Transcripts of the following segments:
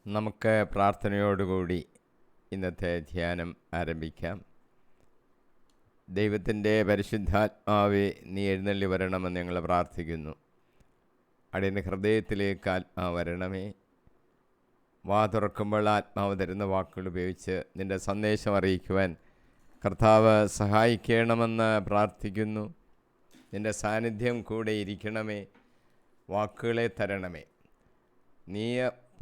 നമുക്ക് പ്രാർത്ഥനയോടുകൂടി ഇന്നത്തെ ധ്യാനം ആരംഭിക്കാം. ദൈവത്തിൻ്റെ പരിശുദ്ധാത്മാവെ നീ എഴുന്നള്ളി വരണമെന്ന് ഞങ്ങൾ പ്രാർത്ഥിക്കുന്നു. അടിയൻ്റെ ഹൃദയത്തിലേക്ക് ആത്മാവ് വരണമേ. വാ തുറക്കുമ്പോൾ ആത്മാവ് തരുന്ന വാക്കുകൾ ഉപയോഗിച്ച് നിൻ്റെ സന്ദേശം അറിയിക്കുവാൻ കർത്താവ് സഹായിക്കണമെന്ന് പ്രാർത്ഥിക്കുന്നു. നിൻ്റെ സാന്നിധ്യം കൂടെ ഇരിക്കണമേ. വാക്കുകളെ തരണമേ. നീ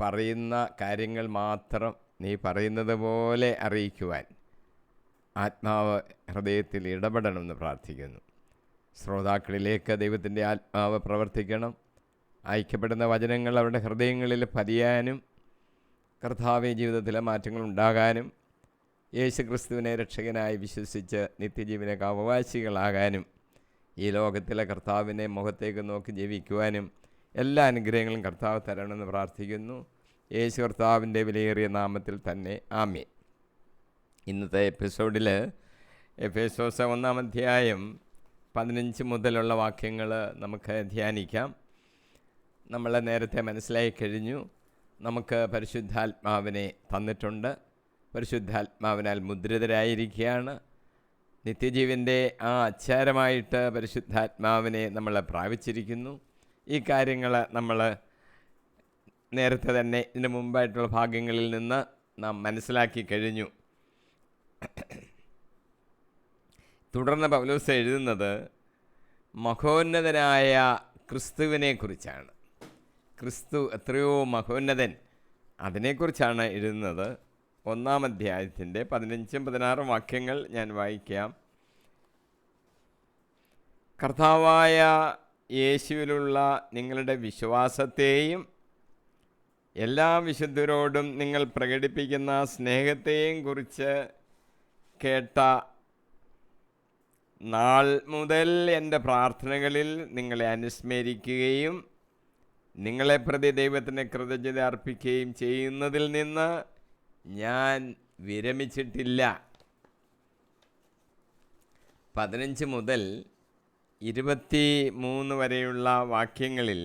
പറയുന്ന കാര്യങ്ങൾ മാത്രം നീ പറയുന്നത് പോലെ അറിയിക്കുവാൻ ആത്മാവ് ഹൃദയത്തിൽ ഇടപെടണമെന്ന് പ്രാർത്ഥിക്കുന്നു. ശ്രോതാക്കളിലേക്ക് ദൈവത്തിൻ്റെ ആത്മാവ് പ്രവർത്തിക്കണം. അയക്കപ്പെടുന്ന വചനങ്ങൾ അവരുടെ ഹൃദയങ്ങളിൽ പതിയാനും കർത്താവെ ജീവിതത്തിലെ മാറ്റങ്ങൾ ഉണ്ടാകാനും യേശുക്രിസ്തുവിനെ രക്ഷകനായി വിശ്വസിച്ച് നിത്യജീവനക്ക് അവകാശികളാകാനും ഈ ലോകത്തിലെ കർത്താവിനെ മുഖത്തേക്ക് നോക്കി ജീവിക്കുവാനും എല്ലാ അനുഗ്രഹങ്ങളും കർത്താവ് തരണമെന്ന് പ്രാർത്ഥിക്കുന്നു. യേശു കർത്താവിൻ്റെ വിലയേറിയ നാമത്തിൽ തന്നെ ആമേൻ. ഇന്നത്തെ എപ്പിസോഡിൽ എഫേസോസ് 1-ാം അധ്യായം 15 മുതലുള്ള വാക്യങ്ങൾ നമുക്ക് ധ്യാനിക്കാം. നമ്മൾ നേരത്തെ മനസ്സിലായി കഴിഞ്ഞു. നമുക്ക് പരിശുദ്ധാത്മാവിനെ തന്നിട്ടുണ്ട്. പരിശുദ്ധാത്മാവിനാൽ മുദ്രിതരായിരിക്കുകയാണ്. നിത്യജീവൻ്റെ ആ അച്ചാരമായിട്ട് പരിശുദ്ധാത്മാവിനെ നമ്മൾ പ്രാപിച്ചിരിക്കുന്നു. ഈ കാര്യങ്ങൾ നമ്മൾ നേരത്തെ തന്നെ ഇതിന് മുമ്പായിട്ടുള്ള ഭാഗ്യങ്ങളിൽ നിന്ന് നാം മനസ്സിലാക്കി കഴിഞ്ഞു. തുടർന്ന് പൗലോസ് എഴുതുന്നത് മഹോന്നതനായ ക്രിസ്തുവിനെ കുറിച്ചാണ്. ക്രിസ്തു എത്രയോ മഹോന്നതൻ, അതിനെക്കുറിച്ചാണ് എഴുതുന്നത്. 1-ാം അധ്യായത്തിൻ്റെ 15-16 വാക്യങ്ങൾ ഞാൻ വായിക്കാം. കർത്താവായ യേശുവിലുള്ള നിങ്ങളുടെ വിശ്വാസത്തെയും എല്ലാ വിശുദ്ധരോടും നിങ്ങൾ പ്രകടിപ്പിക്കുന്ന സ്നേഹത്തെയും കുറിച്ച് കേട്ട നാൾ മുതൽ എൻ്റെ പ്രാർത്ഥനകളിൽ നിങ്ങളെ അനുസ്മരിക്കുകയും നിങ്ങളെ പ്രതി ദൈവത്തിന് കൃതജ്ഞത അർപ്പിക്കുകയും ചെയ്യുന്നതിൽ നിന്ന് ഞാൻ വിരമിച്ചിട്ടില്ല. 15 മുതൽ 23 വരെയുള്ള വാക്യങ്ങളിൽ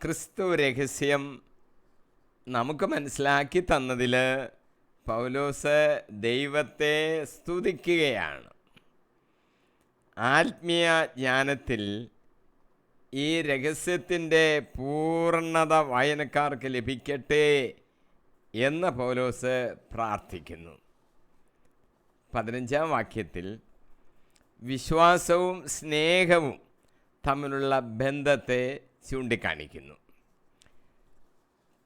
ക്രിസ്തു രഹസ്യം നമുക്ക് മനസ്സിലാക്കി തന്നതിൽ പൗലോസ് ദൈവത്തെ സ്തുതിക്കുകയാണ്. ആത്മീയ ജ്ഞാനത്തിൽ ഈ രഹസ്യത്തിൻ്റെ പൂർണ്ണത വായനക്കാർക്ക് ലഭിക്കട്ടെ എന്ന് പൗലോസ് പ്രാർത്ഥിക്കുന്നു. 15-ാം വാക്യത്തിൽ വിശ്വാസവും സ്നേഹവും തമ്മിലുള്ള ബന്ധത്തെ ചൂണ്ടിക്കാണിക്കുന്നു.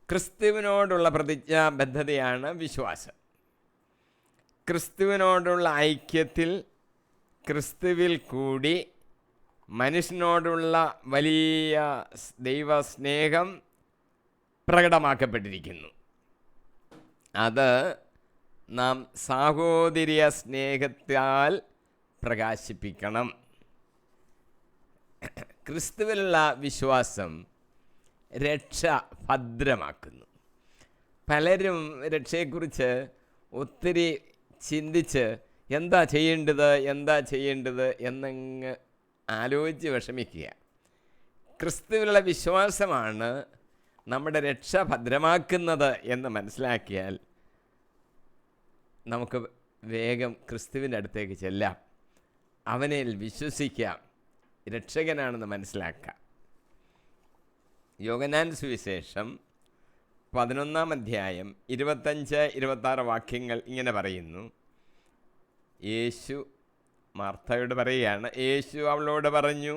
ക്രിസ്തുവിനോടുള്ള പ്രതിജ്ഞാബദ്ധതയാണ് വിശ്വാസം. ക്രിസ്തുവിനോടുള്ള ഐക്യത്തിൽ ക്രിസ്തുവിൽ കൂടി മനുഷ്യനോടുള്ള വലിയ ദൈവസ്നേഹം പ്രകടമാക്കപ്പെട്ടിരിക്കുന്നു. അത് നാം സാഹോദര്യ സ്നേഹത്താൽ പ്രകാശിപ്പിക്കണം. ക്രിസ്തുവിലുള്ള വിശ്വാസം രക്ഷ ഭദ്രമാക്കുന്നു. പലരും രക്ഷയെക്കുറിച്ച് ഒത്തിരി ചിന്തിച്ച് എന്താ ചെയ്യേണ്ടത് എന്നങ്ങ് ആലോചിച്ച് വിഷമിക്കുക. ക്രിസ്തുവിലുള്ള വിശ്വാസമാണ് നമ്മുടെ രക്ഷ ഭദ്രമാക്കുന്നത് എന്ന് മനസ്സിലാക്കിയാൽ നമുക്ക് വേഗം ക്രിസ്തുവിൻ്റെ അടുത്തേക്ക് ചെല്ലാം. അവനിൽ വിശ്വസിക്കാം. രക്ഷകനാണെന്ന് മനസ്സിലാക്കാം. യോഹന്നാൻ സുവിശേഷം 11-ാം അധ്യായം 25-26 വാക്യങ്ങൾ ഇങ്ങനെ പറയുന്നു. യേശു മാർത്തയോട് പറയുകയാണ്. യേശു അവളോട് പറഞ്ഞു,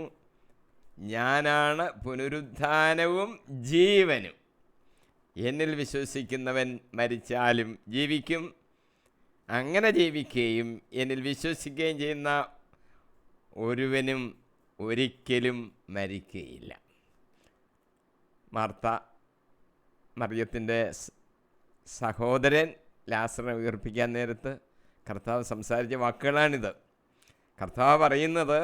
ഞാനാണ് പുനരുത്ഥാനവും ജീവനും. എന്നിൽ വിശ്വസിക്കുന്നവൻ മരിച്ചാലും ജീവിക്കും. അങ്ങനെ ജീവിക്കുകയും എന്നിൽ വിശ്വസിക്കുകയും ചെയ്യുന്ന ഒരുവനും ഒരിക്കലും മരിക്കുകയില്ല. മാർത്ത മറിയത്തിൻ്റെ സഹോദരൻ ലാസറിനെ ഉയർപ്പിക്കാൻ നേരത്ത് കർത്താവ് സംസാരിച്ച വാക്കുകളാണിത്. കർത്താവ് പറയുന്നത്,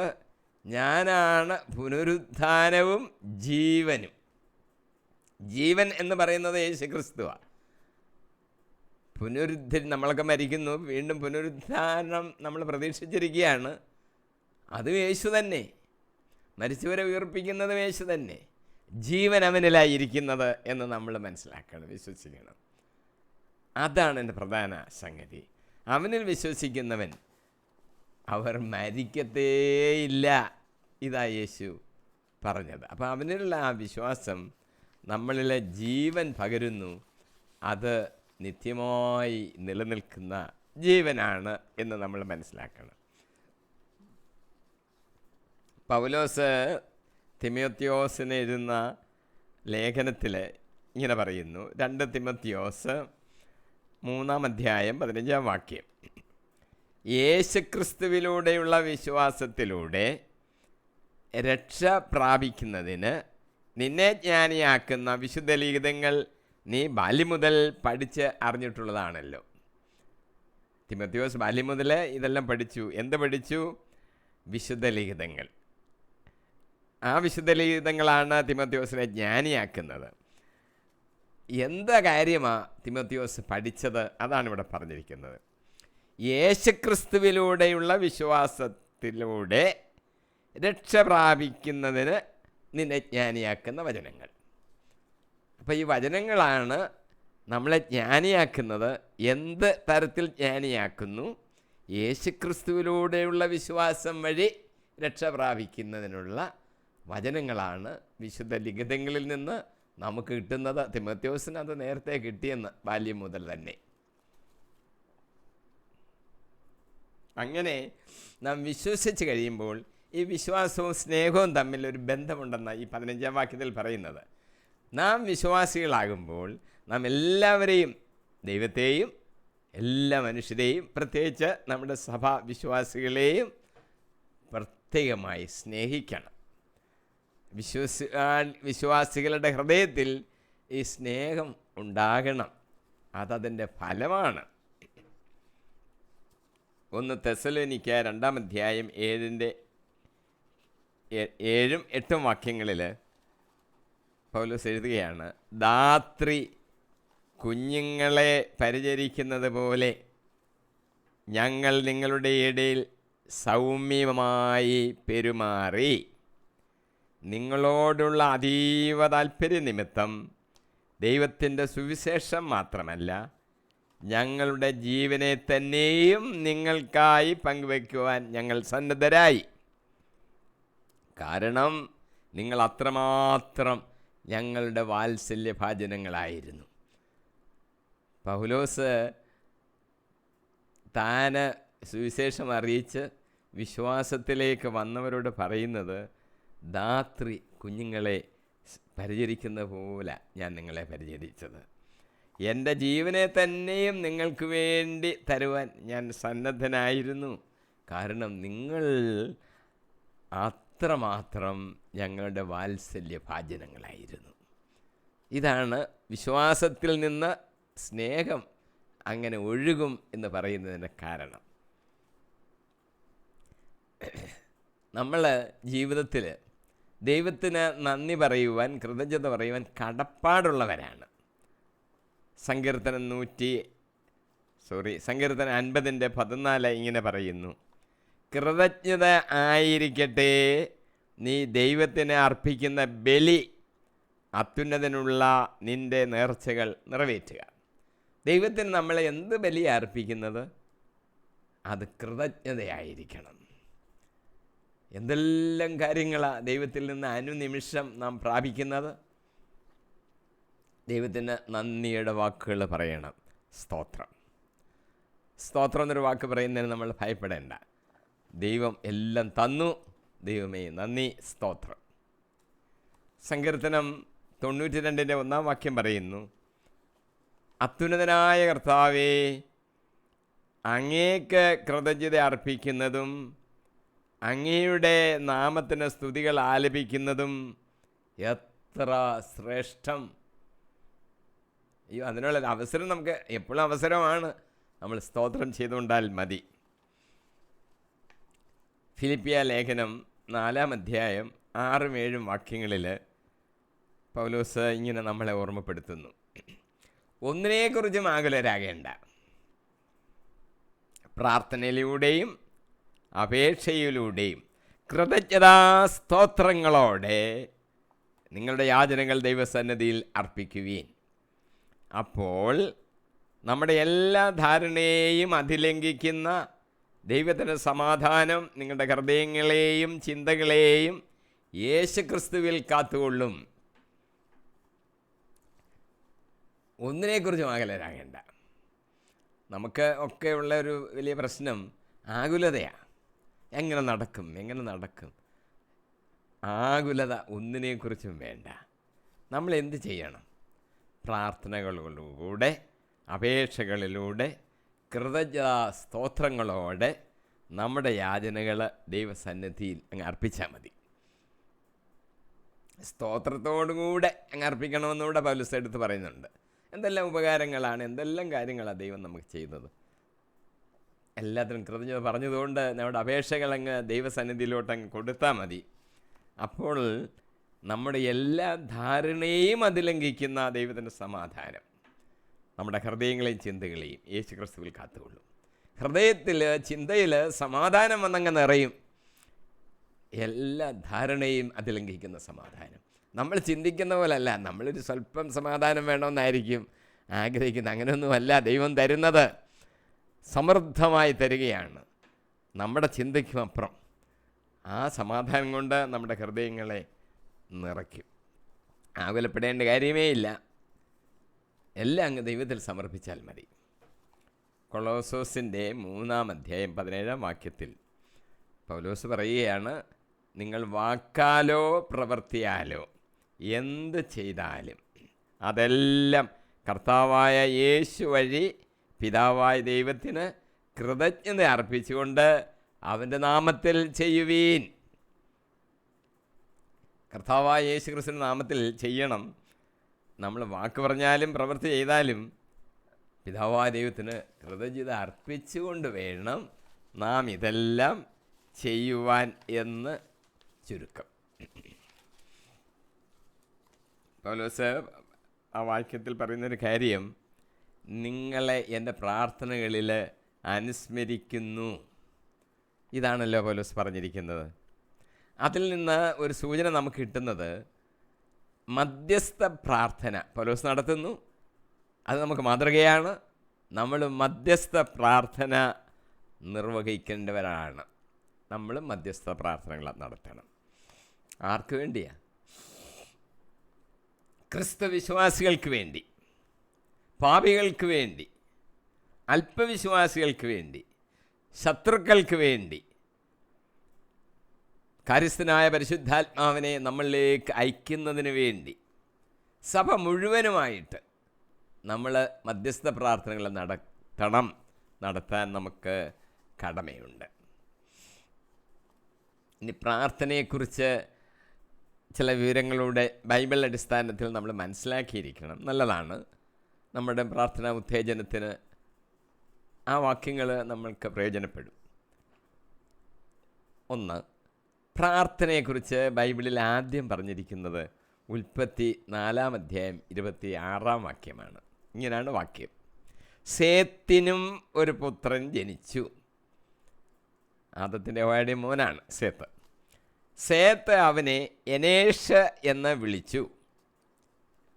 ഞാനാണ് പുനരുത്ഥാനവും ജീവനും. ജീവൻ എന്ന് പറയുന്നത് യേശുക്രിസ്തുവാണ്. നമ്മളൊക്കെ മരിക്കുന്നു, വീണ്ടും പുനരുത്ഥാനം നമ്മൾ പ്രതീക്ഷിച്ചിരിക്കുകയാണ്. അതും യേശു തന്നെ. മരിച്ചവരെ ഉയർപ്പിക്കുന്നതും യേശു തന്നെ. ജീവൻ അവനിലായിരിക്കുന്നത് എന്ന് നമ്മൾ മനസ്സിലാക്കണം, വിശ്വസിക്കണം. അതാണ് എൻ്റെ പ്രധാന സംഗതി. അവനിൽ വിശ്വസിക്കുന്നവൻ അവർ മരിക്കത്തേയില്ല. ഇതാ യേശു പറഞ്ഞത്. അപ്പോൾ അവനിലുള്ള ആ വിശ്വാസം നമ്മളിലെ ജീവൻ പകരുന്നു. അത് നിത്യമായി നിലനിൽക്കുന്ന ജീവനാണ് എന്ന് നമ്മൾ മനസ്സിലാക്കണം. പൗലോസ് തിമോത്തിയോസിന് എഴുതുന്ന ലേഖനത്തിൽ ഇങ്ങനെ പറയുന്നു. 2 തിമോത്തിയോസ് 3-ാം അധ്യായം 15-ാം വാക്യം. യേശുക്രിസ്തുവിലൂടെയുള്ള വിശ്വാസത്തിലൂടെ രക്ഷ പ്രാപിക്കുന്നതിന് നിന്നെ ജ്ഞാനിയാക്കുന്ന വിശുദ്ധ ലിഖിതങ്ങൾ നീ ബാല്യം മുതൽ പഠിച്ച് അറിഞ്ഞിട്ടുള്ളതാണല്ലോ. തിമോത്തിയോസ് ബാല്യം മുതൽ ഇതെല്ലാം പഠിച്ചു. എന്ത് പഠിച്ചു? വിശുദ്ധ ലിഖിതങ്ങൾ. ആ വിശുദ്ധ ലിഖിതങ്ങളാണ് തിമോത്തിയോസിനെ ജ്ഞാനിയാക്കുന്നത്. എന്ത് കാര്യമാണ് തിമോത്തിയോസ് പഠിച്ചത്? അതാണ് ഇവിടെ പറഞ്ഞിരിക്കുന്നത്. യേശുക്രിസ്തുവിലൂടെയുള്ള വിശ്വാസത്തിലൂടെ രക്ഷ പ്രാപിക്കുന്നതിന് നിന്നെ ജ്ഞാനിയാക്കുന്ന വചനങ്ങൾ. അപ്പോൾ ഈ വചനങ്ങളാണ് നമ്മളെ ജ്ഞാനിയാക്കുന്നത്. എന്ത് തരത്തിൽ ജ്ഞാനിയാക്കുന്നു? യേശുക്രിസ്തുവിലൂടെയുള്ള വിശ്വാസം വഴി രക്ഷ പ്രാപിക്കുന്നതിനുള്ള വചനങ്ങളാണ് വിശുദ്ധ ലിഖിതങ്ങളിൽ നിന്ന് നമുക്ക് കിട്ടുന്നത്. തിമോത്തിയോസിന് അത് നേരത്തെ കിട്ടിയെന്ന് ബാല്യം മുതൽ തന്നെ. അങ്ങനെ നാം വിശ്വസിച്ച് കഴിയുമ്പോൾ ഈ വിശ്വാസവും സ്നേഹവും തമ്മിൽ ഒരു ബന്ധമുണ്ടെന്ന് ഈ 15-ാം വാക്യത്തിൽ പറയുന്നത്. നാം വിശ്വാസികളാകുമ്പോൾ നാം എല്ലാവരെയും, ദൈവത്തെയും എല്ലാ മനുഷ്യരെയും, പ്രത്യേകിച്ച് നമ്മുടെ സഭാ വിശ്വാസികളെയും പ്രത്യേകമായി സ്നേഹിക്കണം. വിശ്വാസികളുടെ ഹൃദയത്തിൽ ഈ സ്നേഹം ഉണ്ടാകണം. അതതിൻ്റെ ഫലമാണ്. 1 തെസ്സലോനിക്ക 2-ാം അധ്യായം 7-ഉം 8-ഉം വാക്യങ്ങളിൽ പൗലോസ് എഴുതുകയാണ്. ധാത്രി കുഞ്ഞുങ്ങളെ പരിചരിക്കുന്നത് പോലെ ഞങ്ങൾ നിങ്ങളുടെ ഇടയിൽ സൗമ്യമായി പെരുമാറി നിങ്ങളോടുള്ള അതീവ താൽപ്പര്യ നിമിത്തം ദൈവത്തിൻ്റെ സുവിശേഷം മാത്രമല്ല ഞങ്ങളുടെ ജീവനെ തന്നെയും നിങ്ങൾക്കായി പങ്കുവയ്ക്കുവാൻ ഞങ്ങൾ സന്നദ്ധരായി. കാരണം നിങ്ങൾ അത്രമാത്രം ഞങ്ങളുടെ വാത്സല്യഭാജനങ്ങളായിരുന്നു. പൗലോസ് താന് സുവിശേഷം അറിയിച്ച് വിശ്വാസത്തിലേക്ക് വന്നവരോട് പറയുന്നത്, ധാത്രി കുഞ്ഞുങ്ങളെ പരിചരിക്കുന്ന പോലെ ഞാൻ നിങ്ങളെ പരിചരിച്ചത്. എൻ്റെ ജീവനെ തന്നെയും നിങ്ങൾക്ക് വേണ്ടി തരുവാൻ ഞാൻ സന്നദ്ധനായിരുന്നു. കാരണം നിങ്ങൾ അത്രമാത്രം ഞങ്ങളുടെ വാത്സല്യഭാജനങ്ങളായിരുന്നു. ഇതാണ് വിശ്വാസത്തിൽ നിന്ന് സ്നേഹം അങ്ങനെ ഒഴുകും എന്ന് പറയുന്നതിന് കാരണം. നമ്മൾ ജീവിതത്തിൽ ദൈവത്തിന് നന്ദി പറയുവാൻ, കൃതജ്ഞത പറയുവാൻ കടപ്പാടുള്ളവരാണ്. സങ്കീർത്തനം 50-14 ഇങ്ങനെ പറയുന്നു. കൃതജ്ഞത ആയിരിക്കട്ടെ നീ ദൈവത്തിന് അർപ്പിക്കുന്ന ബലി, അത്യുന്നതനുള്ള നിൻ്റെ നേർച്ചകൾ നിറവേറ്റുക. ദൈവത്തിന് നമ്മൾ എന്ത് ബലിയാണ് അർപ്പിക്കുന്നത്? അത് കൃതജ്ഞതയായിരിക്കണം. എന്തെല്ലാം കാര്യങ്ങളാണ് ദൈവത്തിൽ നിന്ന് അനുനിമിഷം നാം പ്രാപിക്കുന്നത്? ദൈവത്തിന് നന്ദിയുടെ വാക്കുകൾ പറയണം. സ്തോത്രം എന്നൊരു വാക്ക് പറയുന്നതിന് നമ്മൾ ഭയപ്പെടേണ്ട. ദൈവം എല്ലാം തന്നു, ദൈവമേ നന്ദി, സ്തോത്രം. സങ്കീർത്തനം 92-ന്റെ 1-ാം വാക്യം പറയുന്നു, അത്യുന്നതനായ കർത്താവേ, അങ്ങേക്ക് കൃതജ്ഞത അർപ്പിക്കുന്നതും അങ്ങയുടെ നാമത്തിന് സ്തുതികൾ ആലപിക്കുന്നതും എത്ര ശ്രേഷ്ഠം. അയ്യോ, അതിനുള്ളൊരു അവസരം നമുക്ക് എപ്പോഴും അവസരമാണ്. നമ്മൾ സ്തോത്രം ചെയ്തുകൊണ്ടാൽ മതി. ഫിലിപ്പിയ ലേഖനം 4-ാം അധ്യായം 6-7 വാക്യങ്ങളിൽ പൗലോസ് ഇങ്ങനെ നമ്മളെ ഓർമ്മപ്പെടുത്തുന്നു. ഒന്നിനെക്കുറിച്ചും ആകുലരാകേണ്ട, പ്രാർത്ഥനയിലൂടെയും അപേക്ഷയിലൂടെയും കൃതജ്ഞതാസ്തോത്രങ്ങളോടെ നിങ്ങളുടെ യാചനകൾ ദൈവസന്നിധിയിൽ അർപ്പിക്കുവീൻ. അപ്പോൾ നമ്മുടെ എല്ലാ ധാരണയെയും അതിലംഘിക്കുന്ന ദൈവത്തിൻ്റെ സമാധാനം നിങ്ങളുടെ ഹൃദയങ്ങളെയും ചിന്തകളെയും യേശുക്രിസ്തുവിൽ കാത്തുകൊള്ളും. ഒന്നിനെക്കുറിച്ചും ആകുലരാകേണ്ട. നമുക്ക് ഒക്കെ ഉള്ള ഒരു വലിയ പ്രശ്നം ആകുലതയാണ്. എങ്ങനെ നടക്കും? ആകുലത ഒന്നിനെക്കുറിച്ചും വേണ്ട. നമ്മൾ എന്ത് ചെയ്യണം? പ്രാർത്ഥനകളിലൂടെ, അപേക്ഷകളിലൂടെ, കൃതജ്ഞതാ സ്തോത്രങ്ങളോടെ നമ്മുടെ യാചനകൾ ദൈവസന്നിധിയിൽ അങ്ങ് അർപ്പിച്ചാൽ മതി. സ്തോത്രത്തോടുകൂടെ അങ്ങ് അർപ്പിക്കണമെന്നുകൂടെ പൗലോസ് എടുത്ത് പറയുന്നുണ്ട്. എന്തെല്ലാം ഉപകാരങ്ങളാണ്, എന്തെല്ലാം കാര്യങ്ങളാണ് ദൈവം നമുക്ക് ചെയ്യുന്നത്. എല്ലാത്തിനും കൃതജ്ഞത പറഞ്ഞതുകൊണ്ട് നമ്മുടെ അപേക്ഷകളങ്ങ് ദൈവസന്നിധിയിലോട്ടങ്ങ് കൊടുത്താൽ മതി. അപ്പോൾ നമ്മുടെ എല്ലാ ധാരണയും അതിലംഘിക്കുന്ന ദൈവത്തിൻ്റെ സമാധാനം നമ്മുടെ ഹൃദയങ്ങളെയും ചിന്തകളെയും യേശുക്രിസ്തുവിൽ കാത്തുകൊള്ളും. ഹൃദയത്തിൽ, ചിന്തയിൽ സമാധാനം വന്നങ്ങ് നിറയും. എല്ലാ ധാരണയും അതിലംഘിക്കുന്ന സമാധാനം. നമ്മൾ ചിന്തിക്കുന്ന പോലല്ല. നമ്മളൊരു സ്വല്പം സമാധാനം വേണമെന്നായിരിക്കും ആഗ്രഹിക്കുന്നത്. അങ്ങനെയൊന്നുമല്ല ദൈവം തരുന്നത്. സമൃദ്ധമായി തരികയാണ്. നമ്മുടെ ചിന്തയ്ക്കും അപ്പുറം ആ സമാധാനം കൊണ്ട് നമ്മുടെ ഹൃദയങ്ങളെ നിറയ്ക്കും. ആകുലപ്പെടേണ്ട കാര്യമേ ഇല്ല. എല്ലാം അങ്ങ് ദൈവത്തിൽ സമർപ്പിച്ചാൽ മതി. കൊളോസോസിൻ്റെ 3-ാം അധ്യായം 17-ാം വാക്യത്തിൽ പൗലോസ് പറയുകയാണ്, നിങ്ങൾ വാക്കാലോ പ്രവൃത്തിയാലോ എന്ത് ചെയ്താലും അതെല്ലാം കർത്താവായ യേശു വഴി പിതാവായ ദൈവത്തിന് കൃതജ്ഞത അർപ്പിച്ചുകൊണ്ട് അവൻ്റെ നാമത്തിൽ ചെയ്യുവീൻ. കർത്താവായ യേശു ക്രിസ്തുവിൻ്റെ നാമത്തിൽ ചെയ്യണം. നമ്മൾ വാക്ക് പറഞ്ഞാലും പ്രവൃത്തി ചെയ്താലും പിതാവായ ദൈവത്തിന് കൃതജ്ഞത അർപ്പിച്ചുകൊണ്ട് വേണം നാം ഇതെല്ലാം ചെയ്യുവാൻ എന്ന് ചുരുക്കം. പൗലോസ് ആ വാക്യത്തിൽ പറയുന്നൊരു കാര്യം, നിങ്ങളെ എൻ്റെ പ്രാർത്ഥനകളിൽ അനുസ്മരിക്കുന്നു. ഇതാണല്ലോ പൗലോസ് പറഞ്ഞിരിക്കുന്നത്. അതിൽ നിന്ന് ഒരു സൂചന നമുക്ക് കിട്ടുന്നത് മധ്യസ്ഥ പ്രാർത്ഥന പൗലോസ് നടത്തുന്നു. അത് നമുക്ക് മാതൃകയാണ്. നമ്മൾ മധ്യസ്ഥ പ്രാർത്ഥന നിർവഹിക്കേണ്ടവരാണ്. നമ്മൾ മധ്യസ്ഥ പ്രാർത്ഥനകൾ നടത്തണം. ആർക്ക് വേണ്ടിയാണ്? ക്രിസ്തുവിശ്വാസികൾക്ക് വേണ്ടി, പാപികൾക്ക് വേണ്ടി, അല്പവിശ്വാസികൾക്ക് വേണ്ടി, ശത്രുക്കൾക്ക് വേണ്ടി. കാര്യസ്ഥനായ പരിശുദ്ധാത്മാവിനെ നമ്മളിലേക്ക് അയക്കുന്നതിന് വേണ്ടി സഭ മുഴുവനുമായിട്ട് നമ്മൾ മധ്യസ്ഥ പ്രാർത്ഥനകൾ നടത്താൻ നമുക്ക് കടമയുണ്ട്. ഇനി പ്രാർത്ഥനയെക്കുറിച്ച് ചില വിവരങ്ങളുടെ ബൈബിൾ അടിസ്ഥാനത്തിൽ നമ്മൾ മനസ്സിലാക്കിയിരിക്കണം. നല്ലതാണ്. നമ്മുടെ പ്രാർത്ഥനാ ഉത്തേജനത്തിന് ആ വാക്യങ്ങൾ നമ്മൾക്ക് പ്രയോജനപ്പെടും. ഒന്ന്, പ്രാർത്ഥനയെക്കുറിച്ച് ബൈബിളിൽ ആദ്യം പറഞ്ഞിരിക്കുന്നത് ഉൽപ്പത്തി 4-ാം അധ്യായം 26-ാം വാക്യമാണ്. ഇങ്ങനെയാണ് വാക്യം: സേത്തിനും ഒരു പുത്രൻ ജനിച്ചു. ആദത്തിൻ്റെ ഹവ്വയുടെ മോനാണ് സേത്ത്. സേത്ത് അവനെ എനേഷ് എന്ന് വിളിച്ചു.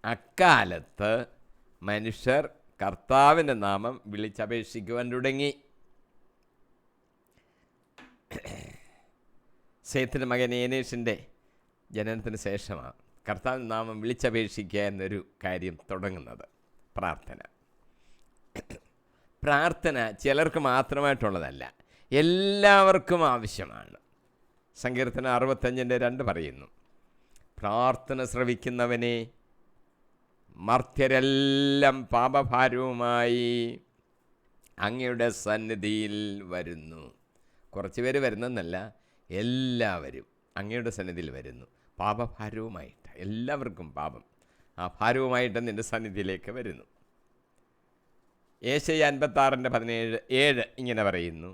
അക്കാലത്ത് മനുഷ്യർ കർത്താവിൻ്റെ നാമം വിളിച്ചപേക്ഷിക്കുവാൻ തുടങ്ങി. സേത്തിൻ്റെ മകൻ ഏനേഷിൻ്റെ ജനനത്തിന് ശേഷമാണ് കർത്താവിൻ്റെ നാമം വിളിച്ചപേക്ഷിക്കുക എന്നൊരു കാര്യം തുടങ്ങുന്നത്. പ്രാർത്ഥന ചിലർക്ക് മാത്രമായിട്ടുള്ളതല്ല, എല്ലാവർക്കും ആവശ്യമാണ്. സങ്കീർത്തനം 65:2 പറയുന്നു, പ്രാർത്ഥന ശ്രവിക്കുന്നവനെ മർത്യരെല്ലാം പാപഭാരവുമായി അങ്ങയുടെ സന്നിധിയിൽ വരുന്നു. കുറച്ച് പേര് വരുന്നെന്നല്ല, എല്ലാവരും അങ്ങയുടെ സന്നിധിയിൽ വരുന്നു. പാപഭാരവുമായിട്ട് എല്ലാവർക്കും പാപം ആ ഭാരവുമായിട്ട് നിൻ്റെ സന്നിധിയിലേക്ക് വരുന്നു. യേശയ്യ 56:17 ഇങ്ങനെ പറയുന്നു,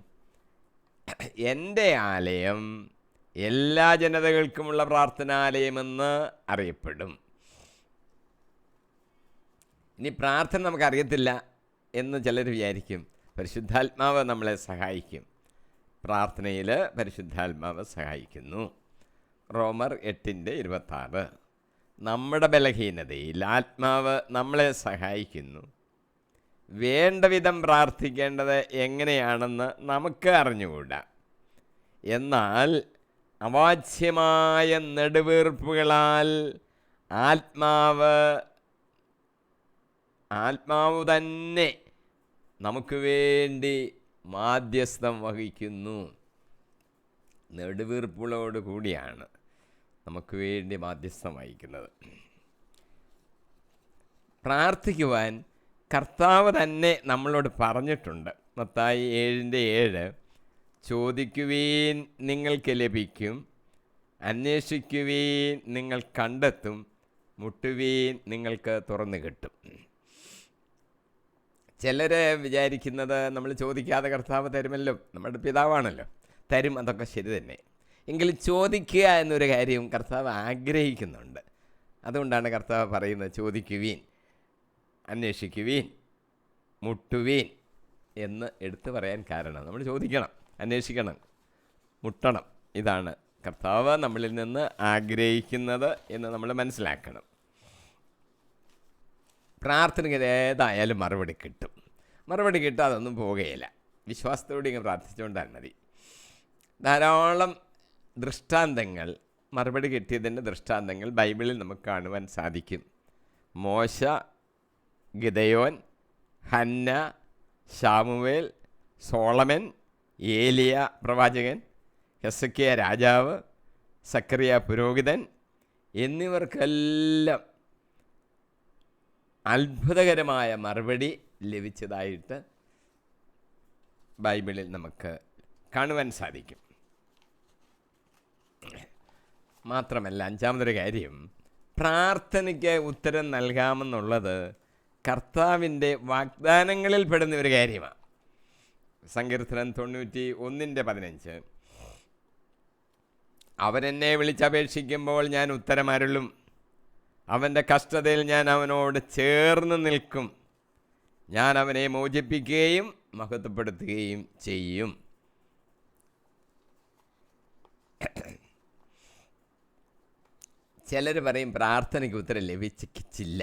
എൻ്റെ ആലയം എല്ലാ ജനതകൾക്കുമുള്ള പ്രാർത്ഥനാലയമെന്ന് അറിയപ്പെടും. ഇനി പ്രാർത്ഥന നമുക്കറിയത്തില്ല എന്ന് ചിലർ വിചാരിക്കും. പരിശുദ്ധാത്മാവ് നമ്മളെ സഹായിക്കും. പ്രാർത്ഥനയിൽ പരിശുദ്ധാത്മാവ് സഹായിക്കുന്നു. റോമർ 8:26 നമ്മുടെ ബലഹീനതയിൽ ആത്മാവ് നമ്മളെ സഹായിക്കുന്നു. വേണ്ട വിധം പ്രാർത്ഥിക്കേണ്ടത് എങ്ങനെയാണെന്ന് നമുക്ക് അറിഞ്ഞുകൂടാ. എന്നാൽ അവാച്യമായ നെടുവീർപ്പുകളാൽ ആത്മാവ് തന്നെ നമുക്ക് വേണ്ടി മാധ്യസ്ഥം വഹിക്കുന്നു. നെടുവീർപ്പുകളോട് കൂടിയാണ് നമുക്ക് വേണ്ടി മാധ്യസ്ഥം വഹിക്കുന്നത്. പ്രാർത്ഥിക്കുവാൻ കർത്താവ് തന്നെ നമ്മളോട് പറഞ്ഞിട്ടുണ്ട്. മത്തായി 7:7, ചോദിക്കുവീൻ നിങ്ങൾക്ക് ലഭിക്കും, അന്വേഷിക്കുവീൻ നിങ്ങൾ കണ്ടെത്തും, മുട്ടുവീൻ നിങ്ങൾക്ക് തുറന്നു കിട്ടും. ചിലർ വിചാരിക്കുന്നത് നമ്മൾ ചോദിക്കാതെ കർത്താവ് തരുമല്ലോ, നമ്മുടെ പിതാവാണല്ലോ, തരും, അതൊക്കെ ശരി തന്നെ. എങ്കിലും ചോദിക്കുക എന്നൊരു കാര്യം കർത്താവ് ആഗ്രഹിക്കുന്നുണ്ട്. അതുകൊണ്ടാണ് കർത്താവ് പറയുന്നത് ചോദിക്കുവീൻ, അന്വേഷിക്കുവീൻ, മുട്ടുവീൻ എന്ന് എടുത്തു പറയാൻ കാരണം നമ്മൾ ചോദിക്കണം, അന്വേഷിക്കണം, മുട്ടണം. ഇതാണ് കർത്താവ് നമ്മളിൽ നിന്ന് ആഗ്രഹിക്കുന്നത് എന്ന് നമ്മൾ മനസ്സിലാക്കണം. പ്രാർത്ഥനയ്ക്ക് ഏതായാലും മറുപടി കിട്ടും. മറുപടി കിട്ടാതൊന്നും പോകുകയില്ല. വിശ്വാസത്തോടെ ഇങ്ങനെ പ്രാർത്ഥിച്ചുകൊണ്ടാൽ മതി. ധാരാളം ദൃഷ്ടാന്തങ്ങൾ, മറുപടി കിട്ടിയതിൻ്റെ ദൃഷ്ടാന്തങ്ങൾ ബൈബിളിൽ നമുക്ക് കാണുവാൻ സാധിക്കും. മോശ, ഗിദയോൻ, ഹന്ന, ശാമുവേൽ, സോളമൻ, ഏലിയ പ്രവാചകൻ, ഹെസക്കിയ രാജാവ്, സക്കറിയ പുരോഹിതൻ എന്നിവർക്കെല്ലാം അത്ഭുതകരമായ മറുപടി ലഭിച്ചതായിട്ട് ബൈബിളിൽ നമുക്ക് കാണുവാൻ സാധിക്കും. മാത്രമല്ല, അഞ്ചാമതൊരു കാര്യം, പ്രാർത്ഥനയ്ക്ക് ഉത്തരം നൽകാമെന്നുള്ളത് കർത്താവിൻ്റെ വാഗ്ദാനങ്ങളിൽ പെടുന്ന ഒരു കാര്യമാണ്. സങ്കീർത്തനം 91:15, അവരെന്നെ വിളിച്ചപേക്ഷിക്കുമ്പോൾ ഞാൻ ഉത്തരമരുളും, അവൻ്റെ കഷ്ടതയിൽ ഞാൻ അവനോട് ചേർന്ന് നിൽക്കും, ഞാൻ അവനെ മോചിപ്പിക്കുകയും മഹത്വപ്പെടുത്തുകയും ചെയ്യും. ചിലർ പറയും പ്രാർത്ഥനയ്ക്ക് ഉത്തരം ലഭിച്ചില്ല.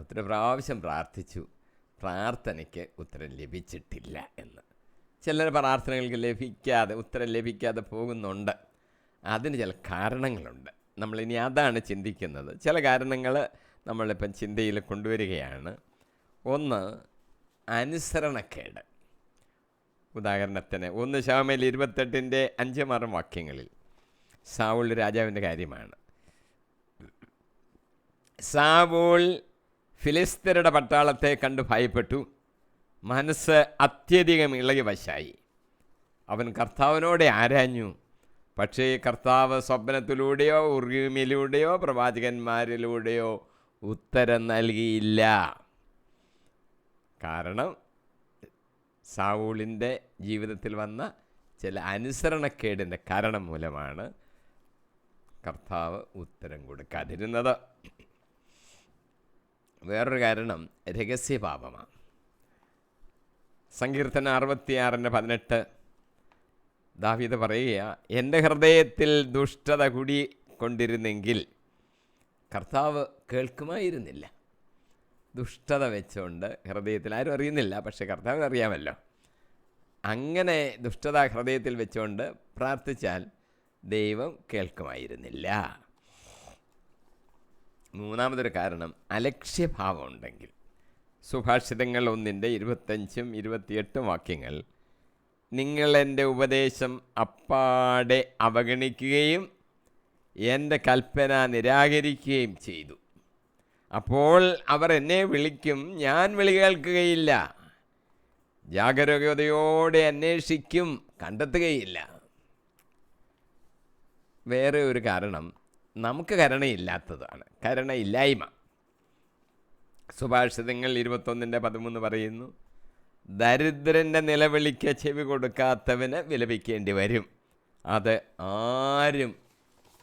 ഒത്തിരി പ്രാവശ്യം പ്രാർത്ഥിച്ചു, പ്രാർത്ഥനയ്ക്ക് ഉത്തരം ലഭിച്ചിട്ടില്ല എന്ന്. ചിലർ പ്രാർത്ഥനകൾക്ക് ഉത്തരം ലഭിക്കാതെ പോകുന്നുണ്ട്. അതിന് ചില കാരണങ്ങളുണ്ട്. നമ്മളിനി അതാണ് ചിന്തിക്കുന്നത്. ചില കാരണങ്ങൾ നമ്മളിപ്പം ചിന്തയിൽ കൊണ്ടുവരികയാണ്. ഒന്ന്, അനുസരണക്കേട്. ഉദാഹരണത്തിന് 1 ശമൂവേൽ 28:5-6 വാക്യങ്ങളിൽ സാവൂൾ രാജാവിൻ്റെ കാര്യമാണ്. സാവൂൾ ഫിലിസ്ത്യരുടെ പട്ടാളത്തെ കണ്ട് ഭയപ്പെട്ടു, മനസ്സ് അത്യധികം ഇളകി വശായി. അവൻ കർത്താവിനോടെ ആരാഞ്ഞു, പക്ഷേ കർത്താവ് സ്വപ്നത്തിലൂടെയോ ഉറൂമിലൂടെയോ പ്രവാചകന്മാരിലൂടെയോ ഉത്തരം നൽകിയില്ല. കാരണം സാവൂളിൻ്റെ ജീവിതത്തിൽ വന്ന ചില അനുസരണക്കേടിൻ്റെ കാരണം മൂലമാണ് കർത്താവ് ഉത്തരം കൊടുക്കാതിരുന്നത്. വേറൊരു കാരണം രഹസ്യപാപമാണ്. സങ്കീർത്തനം 66:18 ദാവീദ് പറയുക, എൻ്റെ ഹൃദയത്തിൽ ദുഷ്ടത കുടികൊണ്ടിരുന്നെങ്കിൽ കർത്താവ് കേൾക്കുമായിരുന്നില്ല. ദുഷ്ടത വെച്ചുകൊണ്ട് ഹൃദയത്തിൽ, ആരും അറിയുന്നില്ല, പക്ഷേ കർത്താവിന് അറിയാമല്ലോ. അങ്ങനെ ദുഷ്ടത ഹൃദയത്തിൽ വെച്ചുകൊണ്ട് പ്രാർത്ഥിച്ചാൽ ദൈവം കേൾക്കുമായിരുന്നില്ല. മൂന്നാമതൊരു കാരണം അലക്ഷ്യഭാവം ഉണ്ടെങ്കിൽ. സുഭാഷിതങ്ങൾ 1:25-28 വാക്യങ്ങൾ, നിങ്ങൾ എൻ്റെ ഉപദേശം അപ്പാടെ അവഗണിക്കുകയും എൻ്റെ കൽപ്പന നിരാകരിക്കുകയും ചെയ്തു. അപ്പോൾ അവർ എന്നെ വിളിക്കും, ഞാൻ വിളി കേൾക്കുകയില്ല. ജാഗരൂകതയോടെ അന്വേഷിക്കും, കണ്ടെത്തുകയില്ല. വേറെ ഒരു കാരണം നമുക്ക് കരുണയില്ലാത്തതാണ്, കരുണയില്ലായ്മ. സുഭാഷിതങ്ങൾ 21:13 പറയുന്നു, ദരിദ്രൻ്റെ നിലവിളിക്ക് ചെവി കൊടുക്കാത്തവന് വിലപിക്കേണ്ടി വരും, അത് ആരും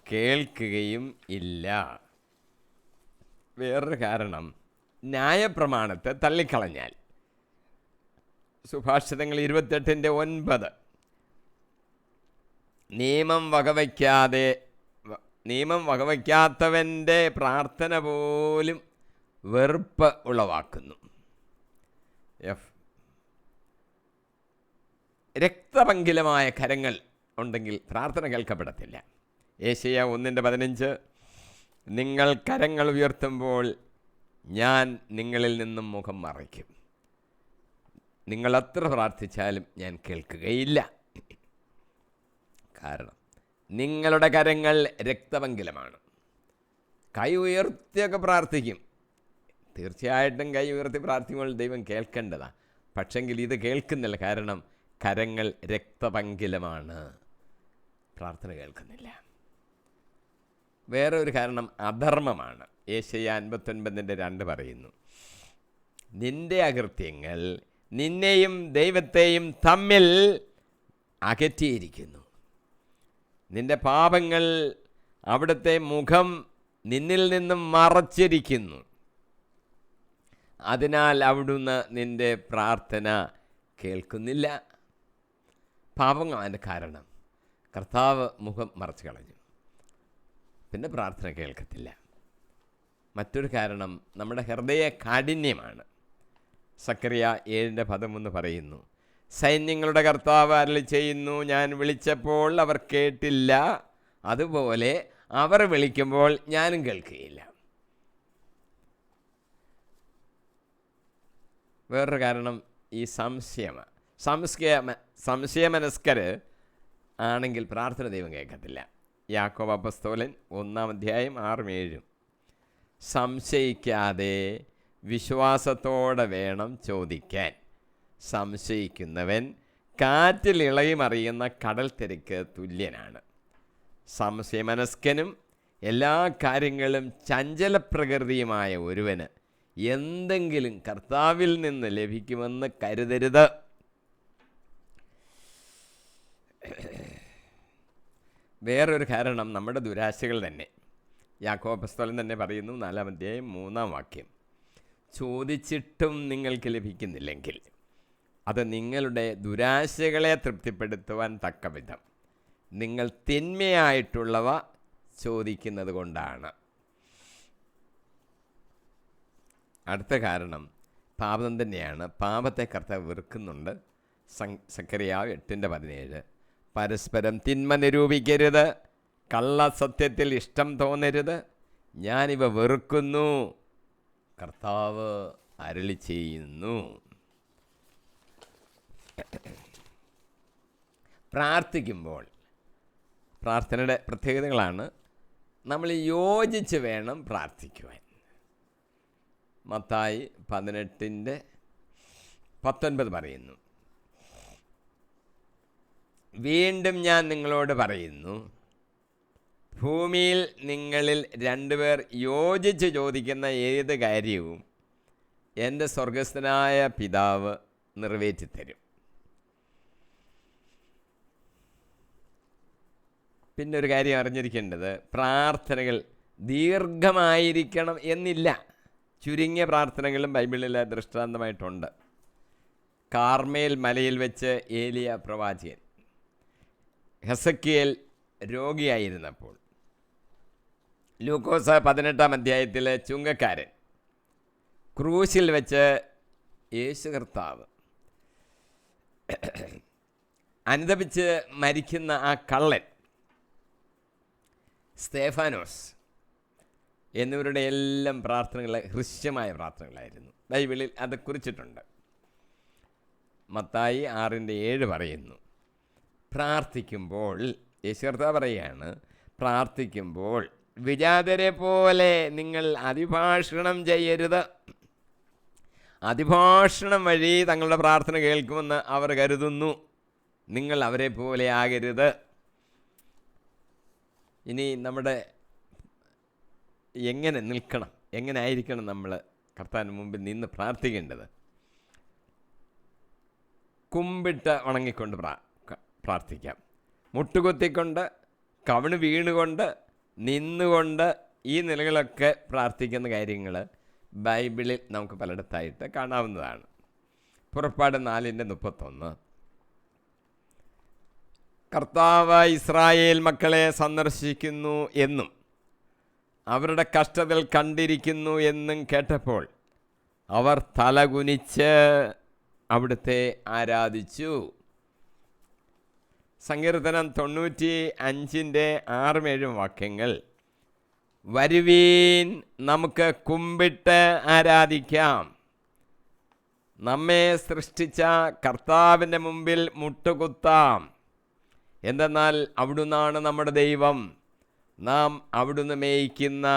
കേൾക്കുകയും ഇല്ല. വേറൊരു കാരണം ന്യായപ്രമാണത്തെ തള്ളിക്കളഞ്ഞാൽ. സുഭാഷിതങ്ങൾ 28:9 നിയമം വകവയ്ക്കാത്തവൻ്റെ പ്രാർത്ഥന പോലും വെറുപ്പ് ഉളവാക്കുന്നു. എഫ്. രക്തപങ്കിലമായ കരങ്ങൾ ഉണ്ടെങ്കിൽ പ്രാർത്ഥന കേൾക്കപ്പെടത്തില്ല. യേശയ്യാ 1:15, നിങ്ങൾ കരങ്ങൾ ഉയർത്തുമ്പോൾ ഞാൻ നിങ്ങളിൽ നിന്നും മുഖം മറയ്ക്കും. നിങ്ങൾ എത്ര പ്രാർത്ഥിച്ചാലും ഞാൻ കേൾക്കുകയില്ല. കാരണം നിങ്ങളുടെ കരങ്ങൾ രക്തപങ്കിലമാണ്. കൈ ഉയർത്തിയൊക്കെ പ്രാർത്ഥിക്കും. തീർച്ചയായിട്ടും കൈ ഉയർത്തി പ്രാർത്ഥിക്കുമ്പോൾ ദൈവം കേൾക്കേണ്ടതാണ്. പക്ഷെങ്കിൽ ഇത് കേൾക്കുന്നില്ല. കാരണം കരങ്ങൾ രക്തപങ്കിലമാണ്, പ്രാർത്ഥന കേൾക്കുന്നില്ല. വേറെ ഒരു കാരണം അധർമ്മമാണ്. യേശയ്യാ 59:2 പറയുന്നു, നിന്റെ അകൃത്യങ്ങൾ നിന്നെയും ദൈവത്തെയും തമ്മിൽ അകറ്റിയിരിക്കുന്നു. നിന്റെ പാപങ്ങൾ അവിടുത്തെ മുഖം നിന്നിൽ നിന്നും മറച്ചിരിക്കുന്നു. അതിനാൽ അവിടുന്ന് നിന്റെ പ്രാർത്ഥന കേൾക്കുന്നില്ല. പാപങ്ങളതിൻ്റെ കാരണം. കർത്താവ് മുഖം മറച്ചു കളഞ്ഞു, പിന്നെ പ്രാർത്ഥന കേൾക്കത്തില്ല. മറ്റൊരു കാരണം നമ്മുടെ ഹൃദയ കാഠിന്യമാണ്. സക്കറിയ 7:13 പറയുന്നു, സൈന്യങ്ങളുടെ കർത്താവ് അരുളി ചെയ്യുന്നു, ഞാൻ വിളിച്ചപ്പോൾ അവർ കേട്ടില്ല, അതുപോലെ അവർ വിളിക്കുമ്പോൾ ഞാനും കേൾക്കുകയില്ല. വേറൊരു കാരണം ഈ സംശയമനസ്കർ ആണെങ്കിൽ പ്രാർത്ഥന ദൈവം കേൾക്കത്തില്ല. യാക്കോബ് അപ്പോസ്തലൻ 1:6-7, സംശയിക്കാതെ വിശ്വാസത്തോടെ വേണം ചോദിക്കാൻ. സംശയിക്കുന്നവൻ കാറ്റിൽ ഇളകി മറിയുന്ന കടൽ തിരക്ക് തുല്യനാണ്. സംശയമനസ്കനും എല്ലാ കാര്യങ്ങളും ചഞ്ചലപ്രകൃതിയുമായ ഒരുവന് എന്തെങ്കിലും കർത്താവിൽ നിന്ന് ലഭിക്കുമെന്ന് കരുതരുത്. വേറൊരു കാരണം നമ്മുടെ ദുരാശകൾ തന്നെ. യാക്കോബ് അപ്പോസ്തലൻ തന്നെ പറയുന്നു, 4:3 ചോദിച്ചിട്ടും നിങ്ങൾക്ക് ലഭിക്കുന്നില്ലെങ്കിൽ അത് നിങ്ങളുടെ ദുരാശകളെ തൃപ്തിപ്പെടുത്തുവാൻ തക്കവിധം നിങ്ങൾ തിന്മയായിട്ടുള്ളവ ചോദിക്കുന്നത് കൊണ്ടാണ്. അടുത്ത കാരണം പാപം തന്നെയാണ്. പാപത്തെ കർത്താവ് വെറുക്കുന്നുണ്ട്. സക്കറിയ 8:17, പരസ്പരം തിന്മ നിരൂപിക്കരുത്, കള്ളസത്യത്തിൽ ഇഷ്ടം തോന്നരുത്, ഞാനിവ വെറുക്കുന്നു, കർത്താവ് അരുളി ചെയ്യുന്നു. പ്രാർത്ഥിക്കുമ്പോൾ പ്രാർത്ഥനയുടെ പ്രത്യേകതകളാണ്. നമ്മൾ യോജിച്ച് വേണം പ്രാർത്ഥിക്കുവാൻ. മത്തായി 18:19 പറയുന്നു, വീണ്ടും ഞാൻ നിങ്ങളോട് പറയുന്നു, ഭൂമിയിൽ നിങ്ങളിൽ 2 പേർ യോജിച്ച് ചോദിക്കുന്ന ഏത് കാര്യവും എൻ്റെ സ്വർഗസ്ഥനായ പിതാവ് നിറവേറ്റിത്തരും. പിന്നെ ഒരു കാര്യം അറിഞ്ഞിരിക്കേണ്ടത്, പ്രാർത്ഥനകൾ ദീർഘമായിരിക്കണം എന്നില്ല. ചുരുങ്ങിയ പ്രാർത്ഥനകളും ബൈബിളിൽ ദൃഷ്ടാന്തമായിട്ടുണ്ട്. കാർമേൽ മലയിൽ വെച്ച് ഏലിയ പ്രവാചകൻ ഹെസക്കിയേൽ രോഗിയായിരുന്നപ്പോൾ, ലൂക്കോസ് 18-ാം ചുങ്കക്കാരൻ, ക്രൂശിൽ വെച്ച് യേശു കർത്താവ്, അനുതപിച്ച് മരിക്കുന്ന ആ കള്ളൻ സ്തേഫാനോസ് എന്നിവരുടെ എല്ലാം പ്രാർത്ഥനകൾ ഹൃശ്യമായ പ്രാർത്ഥനകളായിരുന്നു. ബൈബിളിൽ അത് കുറിച്ചിട്ടുണ്ട്. മത്തായി 6:7 പറയുന്നു, പ്രാർത്ഥിക്കുമ്പോൾ, യേശു കർത്താവ് പറയുകയാണ്, പ്രാർത്ഥിക്കുമ്പോൾ വിജാതരെ പോലെ നിങ്ങൾ അതിഭാഷണം ചെയ്യരുത്. അതിഭാഷണം വഴി തങ്ങളുടെ പ്രാർത്ഥന കേൾക്കുമെന്ന് അവർ കരുതുന്നു. നിങ്ങൾ അവരെ പോലെ ആകരുത്. ഇനി നമ്മുടെ എങ്ങനെ നിൽക്കണം, എങ്ങനെ ആയിരിക്കണം നമ്മൾ കർത്താവിന് മുമ്പിൽ നിന്ന് പ്രാർത്ഥിക്കേണ്ടത്? കുമ്പിട്ട് ഉണങ്ങിക്കൊണ്ട് പ്രാർത്ഥിക്കാം. മുട്ടുകുത്തിക്കൊണ്ട്, കവിണ് വീണുകൊണ്ട്, നിന്നുകൊണ്ട്, ഈ നിലകളൊക്കെ പ്രാർത്ഥിക്കുന്ന കാര്യങ്ങൾ ബൈബിളിൽ നമുക്ക് പലയിടത്തായിട്ട് കാണാവുന്നതാണ്. പുറപ്പാട് 4:31, കർത്താവ് ഇസ്രായേൽ മക്കളെ സന്ദർശിക്കുന്നു എന്നും അവരുടെ കഷ്ടതകൾ കണ്ടിരിക്കുന്നു എന്നും കേട്ടപ്പോൾ അവർ തലകുനിച്ച് അവിടുത്തെ ആരാധിച്ചു. സങ്കീർത്തനം 95:6-7 വാക്യങ്ങൾ: വരുവീൻ, നമുക്ക് കുമ്പിട്ട് ആരാധിക്കാം, നമ്മെ സൃഷ്ടിച്ച കർത്താവിൻ്റെ മുമ്പിൽ മുട്ടുകുത്താം. എന്തെന്നാൽ അവിടുന്നാണ് നമ്മുടെ ദൈവം, നാം അവിടുന്ന് മേയ്ക്കുന്ന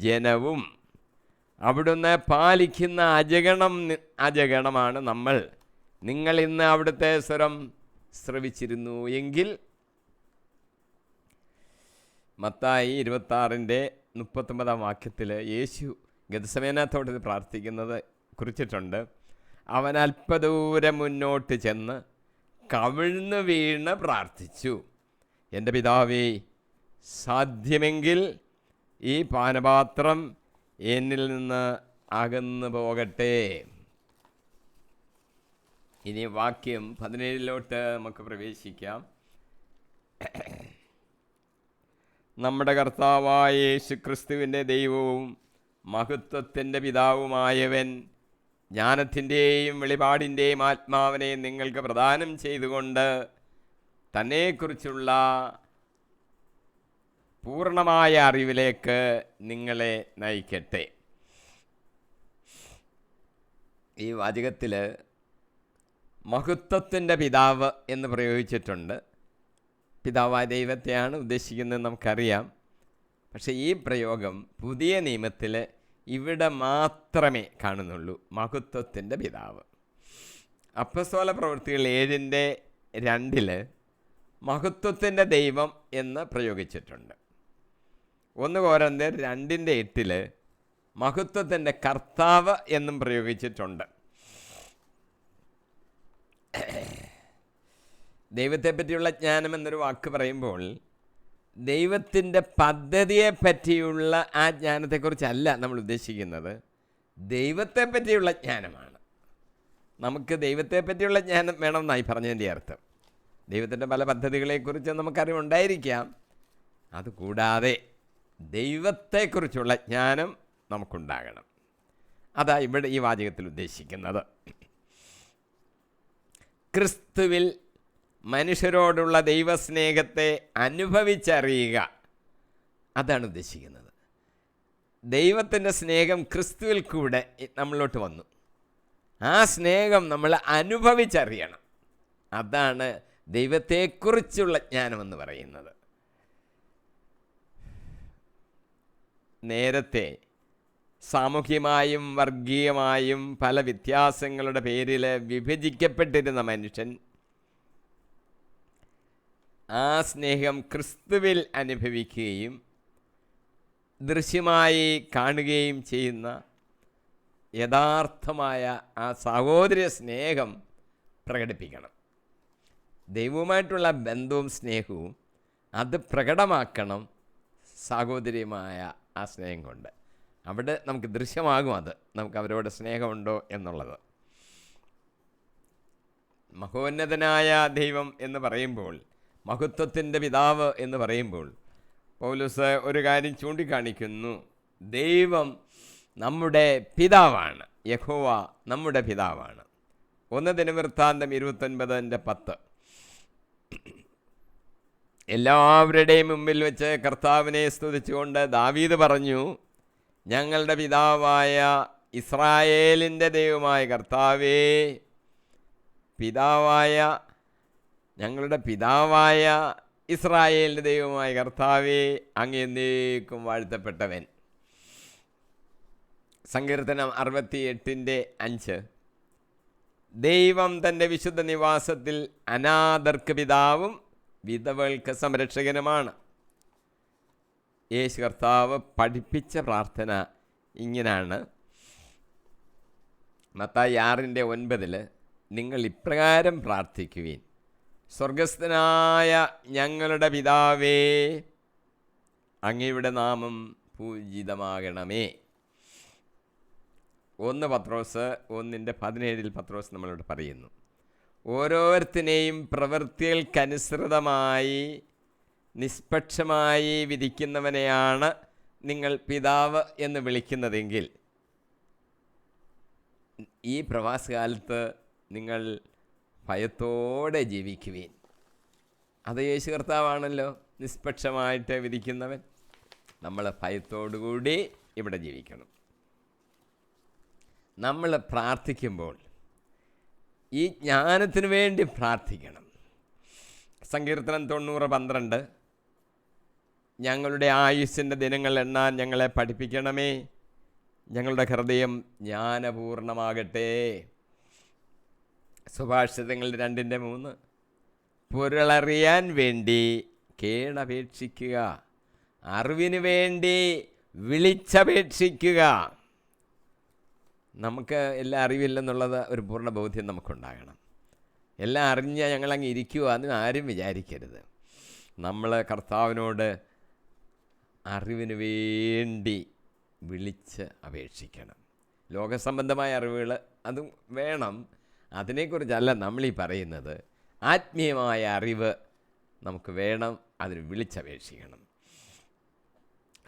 ജനവും അവിടുന്ന് പാലിക്കുന്ന അജഗണമാണ് നമ്മൾ. നിങ്ങൾ ഇന്ന് അവിടുത്തെ സ്വരം ശ്രവിച്ചിരുന്നു എങ്കിൽ. മത്തായി 26:39 വാക്യത്തിൽ യേശു ഗെത്സമേനത്തോട് പ്രാർത്ഥിക്കുന്നത് കുറിച്ചിട്ടുണ്ട്: അവൻ അല്പദൂരം മുന്നോട്ട് ചെന്ന് കവിഴ്ന്നു വീണ് പ്രാർത്ഥിച്ചു, എൻ്റെ പിതാവേ, സാധ്യമെങ്കിൽ ഈ പാനപാത്രം എന്നിൽ നിന്ന് അകന്നു പോകട്ടെ. ഇനി വാക്യം 17 നമുക്ക് പ്രവേശിക്കാം. നമ്മുടെ കർത്താവായ യേശുക്രിസ്തുവിൻ്റെ ദൈവവും മഹത്വത്തിൻ്റെ പിതാവുമായവൻ ജ്ഞാനത്തിൻ്റെയും വെളിപാടിൻ്റെയും ആത്മാവിനെ നിങ്ങൾക്ക് പ്രദാനം ചെയ്തുകൊണ്ട് തന്നെക്കുറിച്ചുള്ള പൂർണ്ണമായ അറിവിലേക്ക് നിങ്ങളെ നയിക്കട്ടെ. ഈ വാചകത്തിൽ മഹത്വത്തിൻ്റെ പിതാവ് എന്ന് പ്രയോഗിച്ചിട്ടുണ്ട്. പിതാവായ ദൈവത്തെയാണ് ഉദ്ദേശിക്കുന്നത് നമുക്കറിയാം. പക്ഷേ ഈ പ്രയോഗം പുതിയ നിയമത്തിൽ ഇവിടെ മാത്രമേ കാണുന്നുള്ളൂ, മഹത്വത്തിൻ്റെ പിതാവ്. അപ്പസ്തോല പ്രവൃത്തികൾ 7:2 മഹത്വത്തിൻ്റെ ദൈവം എന്ന് പ്രയോഗിച്ചിട്ടുണ്ട്. 1 കൊരിന്ത്യർ 2:8 മഹത്വത്തിൻ്റെ കർത്താവ് എന്നും പ്രയോഗിച്ചിട്ടുണ്ട്. ദൈവത്തെപ്പറ്റിയുള്ള ജ്ഞാനം എന്നൊരു വാക്ക് പറയുമ്പോൾ ദൈവത്തിൻ്റെ പദ്ധതിയെ പറ്റിയുള്ള ആ ജ്ഞാനത്തെക്കുറിച്ചല്ല നമ്മൾ ഉദ്ദേശിക്കുന്നത്, ദൈവത്തെപ്പറ്റിയുള്ള ജ്ഞാനമാണ്. നമുക്ക് ദൈവത്തെപ്പറ്റിയുള്ള ജ്ഞാനം വേണമെന്നായി പറഞ്ഞതിൻ്റെ അർത്ഥം. ദൈവത്തിൻ്റെ പല പദ്ധതികളെക്കുറിച്ച് നമുക്കറിവുണ്ടായിരിക്കാം, അതുകൂടാതെ ദൈവത്തെക്കുറിച്ചുള്ള ജ്ഞാനം നമുക്കുണ്ടാകണം. അതാ ഇവിടെ ഈ വാചകത്തിൽ ഉദ്ദേശിക്കുന്നത്. ക്രിസ്തുവിൽ മനുഷ്യരോടുള്ള ദൈവസ്നേഹത്തെ അനുഭവിച്ചറിയുക, അതാണ് ഉദ്ദേശിക്കുന്നത്. ദൈവത്തിൻ്റെ സ്നേഹം ക്രിസ്തുവിൽ കൂടെ നമ്മളിലോട്ട് വന്നു, ആ സ്നേഹം നമ്മൾ അനുഭവിച്ചറിയണം. അതാണ് ദൈവത്തെക്കുറിച്ചുള്ള ജ്ഞാനമെന്ന് പറയുന്നത്. നേരത്തെ സാമൂഹ്യമായും വർഗീയമായും പല വ്യത്യാസങ്ങളുടെ പേരിൽ വിഭജിക്കപ്പെട്ടിരുന്ന മനുഷ്യൻ ആ സ്നേഹം ക്രിസ്തുവിൽ അനുഭവിക്കുകയും ദൃശ്യമായി കാണുകയും ചെയ്യുന്ന യഥാർത്ഥമായ ആ സഹോദര സ്നേഹം പ്രകടിപ്പിക്കണം. ദൈവവുമായിട്ടുള്ള ബന്ധവും സ്നേഹവും അത് പ്രകടമാക്കണം സഹോദര്യമായ ആ സ്നേഹം കൊണ്ട്. അവിടെ നമുക്ക് ദൃശ്യമാകും അത് നമുക്ക് അവരോട് സ്നേഹമുണ്ടോ എന്നുള്ളത്. മഹോന്നതനായ ദൈവം എന്ന് പറയുമ്പോൾ, മഹത്വത്തിൻ്റെ പിതാവ് എന്ന് പറയുമ്പോൾ പൗലോസ് ഒരു കാര്യം ചൂണ്ടിക്കാണിക്കുന്നു. ദൈവം നമ്മുടെ പിതാവാണ്, യഹോവ നമ്മുടെ പിതാവാണ്. 1 ദിനവൃത്താന്തം 29:10 എല്ലാവരുടെയും മുമ്പിൽ വെച്ച് കർത്താവിനെ സ്തുതിച്ചുകൊണ്ട് ദാവീദ് പറഞ്ഞു, ഞങ്ങളുടെ പിതാവായ ഇസ്രായേലിൻ്റെ ദൈവമായ കർത്താവേ, ഞങ്ങളുടെ പിതാവായ ഇസ്രായേലിൻ്റെ ദൈവമായ കർത്താവേ, അങ്ങ് എന്നേക്കും വാഴ്ത്തപ്പെട്ടവൻ. സങ്കീർത്തനം 68:5 ദൈവം തൻ്റെ വിശുദ്ധ നിവാസത്തിൽ അനാഥർക്ക് പിതാവും വിധവകൾക്ക് സംരക്ഷകനുമാണ്. യേശു കർത്താവ് പഠിപ്പിച്ച പ്രാർത്ഥന ഇങ്ങനെയാണ്. മത്തായി 6:9 നിങ്ങൾ ഇപ്രകാരം പ്രാർത്ഥിക്കുവിൻ: സ്വർഗസ്ഥനായ ഞങ്ങളുടെ പിതാവേ, അങ്ങയുടെ നാമം പൂജിതമാകണമേ. 1 പത്രോസ് 1:17 പത്രോസ് നമ്മളോട് പറയുന്നു, ഓരോരുത്തരെയും പ്രവൃത്തികൾക്കനുസൃതമായി നിഷ്പക്ഷമായി വിധിക്കുന്നവനെയാണ് നിങ്ങൾ പിതാവ് എന്ന് വിളിക്കുന്നതെങ്കിൽ ഈ പ്രവാസകാലത്ത് നിങ്ങൾ ഭയത്തോടെ ജീവിക്കുവീൻ. അത് യേശു കർത്താവാണല്ലോ നിഷ്പക്ഷമായിട്ട് വിധിക്കുന്നവൻ. നമ്മൾ ഭയത്തോടുകൂടി ഇവിടെ ജീവിക്കണം. നമ്മൾ പ്രാർത്ഥിക്കുമ്പോൾ ഈ ജ്ഞാനത്തിന് വേണ്ടി പ്രാർത്ഥിക്കണം. സങ്കീർത്തനം 90:12, ഞങ്ങളുടെ ആയുസ്സിൻ്റെ ദിനങ്ങൾ എണ്ണാൻ ഞങ്ങളെ പഠിപ്പിക്കണമേ, ഞങ്ങളുടെ ഹൃദയം ജ്ഞാനപൂർണമാകട്ടെ. സുഭാഷിതങ്ങൾ 2:3, പൊരുളറിയാൻ വേണ്ടി കേണപേക്ഷിക്കുക, അറിവിന് വേണ്ടി വിളിച്ചപേക്ഷിക്കുക. നമുക്ക് എല്ലാം അറിവില്ലെന്നുള്ളത് ഒരു പൂർണ്ണ ബോധ്യം നമുക്കുണ്ടാകണം. എല്ലാം അറിഞ്ഞാൽ ഞങ്ങളങ്ങ് ഇരിക്കുക എന്ന് ആരും വിചാരിക്കരുത്. നമ്മൾ കർത്താവിനോട് അറിവിന് വേണ്ടി വിളിച്ച് അപേക്ഷിക്കണം. ലോകസംബന്ധമായ അറിവുകൾ അതും വേണം, അതിനെക്കുറിച്ചല്ല നമ്മളീ പറയുന്നത്. ആത്മീയമായ അറിവ് നമുക്ക് വേണം, അതിന് വിളിച്ചപേക്ഷിക്കണം.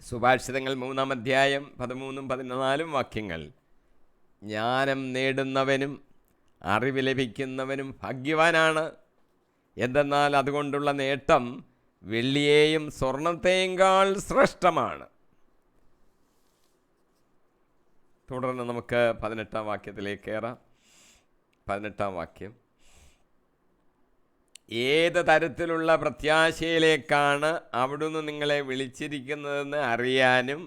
സുഭാഷിതങ്ങൾ 3:13-14 വാക്യങ്ങൾ, ജ്ഞാനം നേടുന്നവനും അറിവ് ലഭിക്കുന്നവനും ഭാഗ്യവാനാണ്. എന്തെന്നാൽ അതുകൊണ്ടുള്ള നേട്ടം വെള്ളിയെയും സ്വർണത്തെയുംകാൾ ശ്രേഷ്ഠമാണ്. തുടർന്ന് നമുക്ക് 18 വാക്യത്തിലേക്ക് കയറാം. 18 വാക്യം, ഏത് തരത്തിലുള്ള പ്രത്യാശയിലേക്കാണ് അവിടുന്ന് നിങ്ങളെ വിളിച്ചിരിക്കുന്നതെന്ന് അറിയാനും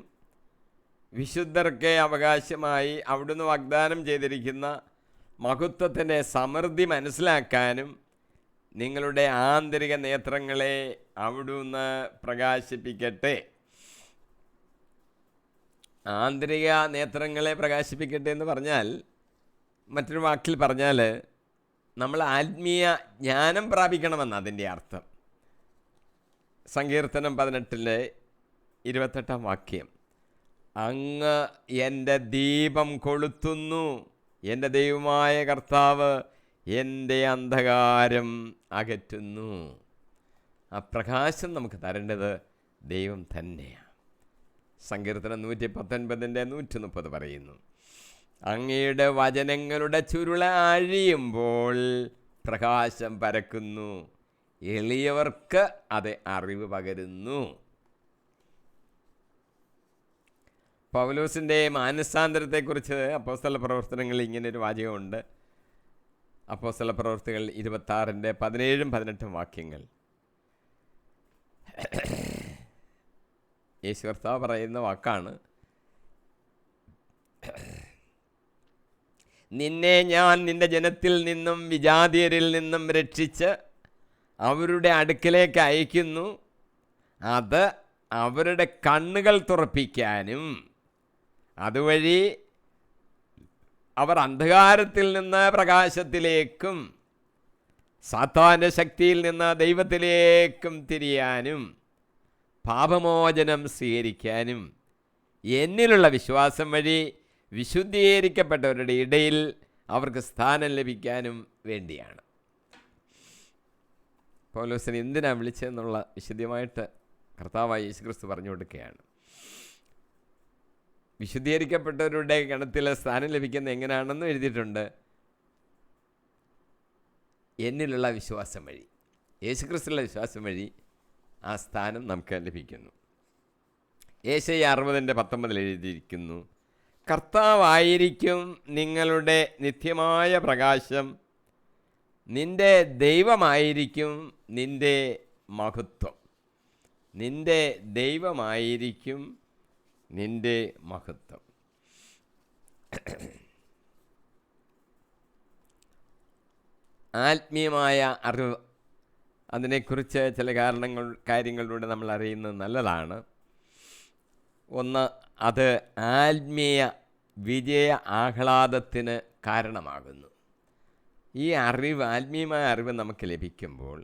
വിശുദ്ധർക്ക് അവകാശമായി അവിടുന്ന് വാഗ്ദാനം ചെയ്തിരിക്കുന്ന മഹത്വത്തിൻ്റെ സമൃദ്ധി മനസ്സിലാക്കാനും നിങ്ങളുടെ ആന്തരിക നേത്രങ്ങളെ അവിടുന്ന് പ്രകാശിപ്പിക്കട്ടെ. ആന്തരിക നേത്രങ്ങളെ പ്രകാശിപ്പിക്കട്ടെ എന്ന് പറഞ്ഞാൽ, മറ്റൊരു വാക്കിൽ പറഞ്ഞാൽ നമ്മൾ ആത്മീയ ജ്ഞാനം പ്രാപിക്കണമെന്ന് അതിൻ്റെ അർത്ഥം. സങ്കീർത്തനം 18:28 വാക്യം, അങ്ങ് എൻ്റെ ദീപം കൊളുത്തുന്നു, എൻ്റെ ദൈവമായ കർത്താവ് എൻ്റെ അന്ധകാരം അകറ്റുന്നു. ആ പ്രകാശം നമുക്ക് തരേണ്ടത് ദൈവം തന്നെയാണ്. സങ്കീർത്തനം 119:130 പറയുന്നു, അങ്ങയുടെ വചനങ്ങളുടെ ചുരുള അഴിയുമ്പോൾ പ്രകാശം പരക്കുന്നു, എളിയവർക്ക് അത് അറിവ് പകരുന്നു. പൗലോസിൻ്റെ മാനസാന്തരത്തെക്കുറിച്ച് അപ്പോസ്തല പ്രവർത്തനങ്ങളിൽ ഇങ്ങനൊരു വാചകമുണ്ട്. അപ്പോസ്തല പ്രവർത്തികൾ 26:17-18 വാക്യങ്ങൾ, യേശു കർത്താവ് പറയുന്ന വാക്കാണ്, നിന്നെ ഞാൻ നിന്റെ ജനത്തിൽ നിന്നും വിജാതിയരിൽ നിന്നും രക്ഷിച്ച് അവരുടെ അടുക്കലേക്ക് അയക്കുന്നു, അത് അവരുടെ കണ്ണുകൾ തുറപ്പിക്കാനും അതുവഴി അവർ അന്ധകാരത്തിൽ നിന്ന് പ്രകാശത്തിലേക്കും സാത്താൻ്റെ ശക്തിയിൽ നിന്ന് ദൈവത്തിലേക്കും തിരിയാനും പാപമോചനം സ്വീകരിക്കാനും എന്നിലുള്ള വിശ്വാസം വഴി വിശുദ്ധീകരിക്കപ്പെട്ടവരുടെ ഇടയിൽ അവർക്ക് സ്ഥാനം ലഭിക്കാനും വേണ്ടിയാണ്. പൗലോസിനെ എന്തിനാണ് വിളിച്ചതെന്നുള്ള വിശദമായിട്ട് കർത്താവായ യേശുക്രിസ്തു പറഞ്ഞു കൊടുക്കുകയാണ്. വിശുദ്ധീകരിക്കപ്പെട്ടവരുടെ ഗണത്തിൽ സ്ഥാനം ലഭിക്കുന്നത് എങ്ങനെയാണെന്ന് എഴുതിയിട്ടുണ്ട്. എന്നിലുള്ള വിശ്വാസം വഴി, യേശുക്രിസ്തുവിലുള്ള വിശ്വാസം വഴി ആ സ്ഥാനം നമുക്ക് ലഭിക്കുന്നു. യേശയ്യ 60:19 എഴുതിയിരിക്കുന്നു, കർത്താവായിരിക്കും നിങ്ങളുടെ നിത്യമായ പ്രകാശം, നിന്റെ ദൈവമായിരിക്കും നിന്റെ മഹത്വം. നിന്റെ ദൈവമായിരിക്കും നിന്റെ മഹത്വം. ആത്മീയമായ അറിവ്, അതിനെക്കുറിച്ച് ചില കാര്യങ്ങളിലൂടെ നമ്മൾ അറിയുന്നത് നല്ലതാണ്. ഒന്ന്, അത് ആത്മീയ വിജയ ആഹ്ലാദത്തിന് കാരണമാകുന്നു. ഈ അറിവ്, ആത്മീയമായ അറിവ് നമുക്ക് ലഭിക്കുമ്പോൾ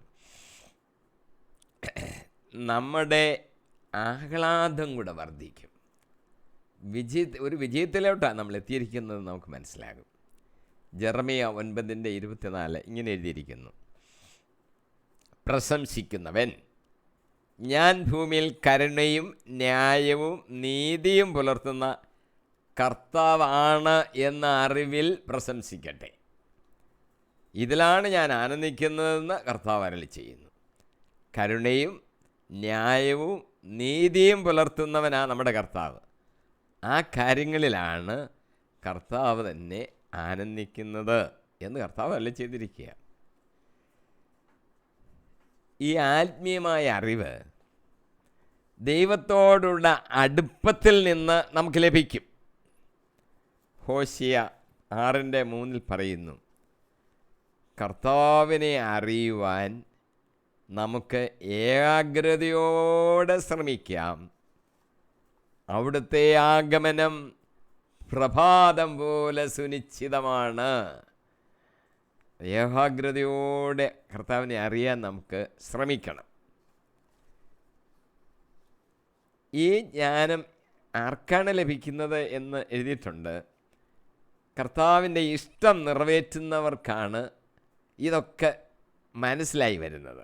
നമ്മുടെ ആഹ്ലാദം കൂടെ വർദ്ധിക്കും. ഒരു വിജയത്തിലോട്ടാണ് നമ്മൾ എത്തിയിരിക്കുന്നത് നമുക്ക് മനസ്സിലാകും. ജെറമിയ 9:24 ഇങ്ങനെ എഴുതിയിരിക്കുന്നു, പ്രശംസിക്കുന്നവൻ ഞാൻ ഭൂമിയിൽ കരുണയും ന്യായവും നീതിയും പുലർത്തുന്ന കർത്താവാണ് എന്ന അറിവിൽ പ്രശംസിക്കട്ടെ. ഇതിലാണ് ഞാൻ ആനന്ദിക്കുന്നതെന്ന് കർത്താവ് അരുളി ചെയ്യുന്നു. കരുണയും ന്യായവും നീതിയും പുലർത്തുന്നവനാ നമ്മുടെ കർത്താവ്. ആ കാര്യങ്ങളിലാണ് കർത്താവ് തന്നെ ആനന്ദിക്കുന്നത് എന്ന് കർത്താവ് അരുളി ചെയ്തിരിക്കുക. ഈ ആത്മീയമായ അറിവ് ദൈവത്തോടുള്ള അടുപ്പത്തിൽ നിന്ന് നമുക്ക് ലഭിക്കും. ഹോശിയ 6:3 പറയുന്നു, കർത്താവിനെ അറിയുവാൻ നമുക്ക് ഏകാഗ്രതയോടെ ശ്രമിക്കാം. അവിടുത്തെ ആഗമനം പ്രഭാതം പോലെ സുനിശ്ചിതമാണ്. ഏകാഗ്രതയോടെ കർത്താവിനെ അറിയാൻ നമുക്ക് ശ്രമിക്കണം. ഈ ജ്ഞാനം ആർക്കാണ് ലഭിക്കുന്നത് എന്ന് എഴുതിയിട്ടുണ്ട്. കർത്താവിൻ്റെ ഇഷ്ടം നിറവേറ്റുന്നവർക്കാണ് ഇതൊക്കെ മനസ്സിലായി വരുന്നത്.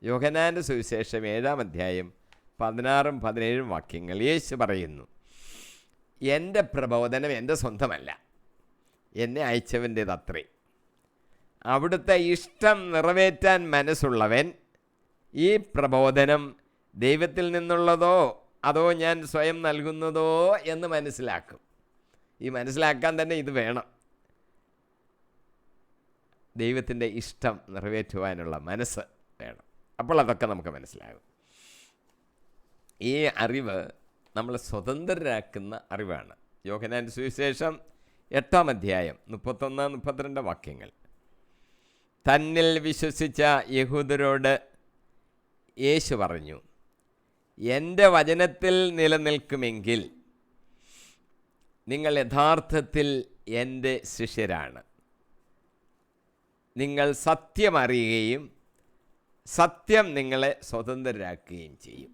യോഹന്നാൻ്റെ സുവിശേഷം 7:16-17 വാക്യങ്ങൾ യേശു പറയുന്നു, എൻ്റെ പ്രബോധനം എൻ്റെ സ്വന്തമല്ല, എന്നെ അയച്ചവൻ്റേതത്രേ. അവിടുത്തെ ഇഷ്ടം നിറവേറ്റാൻ മനസ്സുള്ളവൻ ഈ പ്രബോധനം ദൈവത്തിൽ നിന്നുള്ളതോ അതോ ഞാൻ സ്വയം നൽകുന്നതോ എന്ന് മനസ്സിലാക്കും. ഈ മനസ്സിലാക്കാൻ തന്നെ ഇത് വേണം. ദൈവത്തിൻ്റെ ഇഷ്ടം നിറവേറ്റുവാനുള്ള മനസ്സ് വേണം. അപ്പോൾ അതൊക്കെ നമുക്ക് മനസ്സിലാകും. ഈ അറിവ് നമ്മളെ സ്വതന്ത്രരാക്കുന്ന അറിവാണ്. യോഹന്നാൻ്റെ സുവിശേഷം 8:31-32 വാക്യങ്ങൾ. തന്നിൽ വിശ്വസിച്ച യഹൂദരോട് യേശു പറഞ്ഞു, എൻ്റെ വചനത്തിൽ നിലനിൽക്കുമെങ്കിൽ നിങ്ങൾ യഥാർത്ഥത്തിൽ എൻ്റെ ശിഷ്യരാണ്. നിങ്ങൾ സത്യം അറിയുകയും സത്യം നിങ്ങളെ സ്വതന്ത്രരാക്കുകയും ചെയ്യും.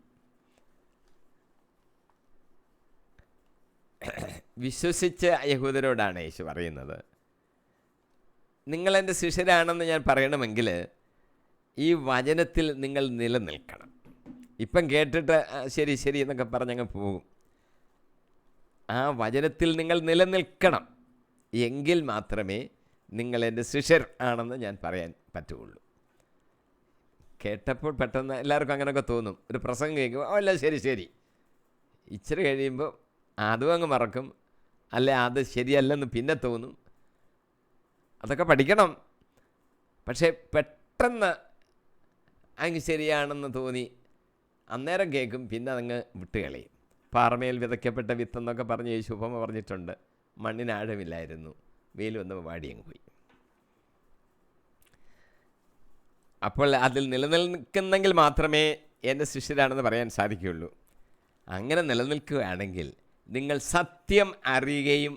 വിശ്വസിച്ച യഹൂദരോടാണ് യേശു പറയുന്നത്, നിങ്ങളെൻ്റെ ശിഷ്യരാണെന്ന് ഞാൻ പറയണമെങ്കിൽ ഈ വചനത്തിൽ നിങ്ങൾ നിലനിൽക്കണം. ഇപ്പം കേട്ടിട്ട് ശരി ശരി എന്നൊക്കെ പറഞ്ഞങ്ങ് പോകും. ആ വചനത്തിൽ നിങ്ങൾ നിലനിൽക്കണം. എങ്കിൽ മാത്രമേ നിങ്ങൾ എൻ്റെ ശിഷ്യർ ആണെന്ന് ഞാൻ പറയാൻ പറ്റുകയുള്ളൂ. കേട്ടപ്പോൾ പെട്ടെന്ന് എല്ലാവർക്കും അങ്ങനെയൊക്കെ തോന്നും. ഒരു പ്രസംഗം കേൾക്കുമ്പോൾ അല്ല ശരി ശരി, ഇച്ചിരി കഴിയുമ്പോൾ അതും അങ്ങ് മറക്കും, അല്ലെ അത് ശരിയല്ലെന്ന് പിന്നെ തോന്നും. അതൊക്കെ പഠിക്കണം. പക്ഷേ പെട്ടെന്ന് അങ്ങ് ശരിയാണെന്ന് തോന്നി അന്നേരം കേൾക്കും, പിന്നെ അതങ്ങ് വിട്ടുകളയും. പാറമേൽ വിതയ്ക്കപ്പെട്ട വിത്തെന്നൊക്കെ പറഞ്ഞ് യേശു ഉപമ പറഞ്ഞിട്ടുണ്ട്. മണ്ണിന് ആഴമില്ലായിരുന്നു, വെയിൽ വന്നപ്പോൾ വാടിയങ്ങ് പോയി. അപ്പോൾ അതിൽ നിലനിൽക്കുന്നെങ്കിൽ മാത്രമേ എൻ്റെ ശിഷ്യരാണെന്ന് പറയാൻ സാധിക്കുകയുള്ളൂ. അങ്ങനെ നിലനിൽക്കുകയാണെങ്കിൽ നിങ്ങൾ സത്യം അറിയുകയും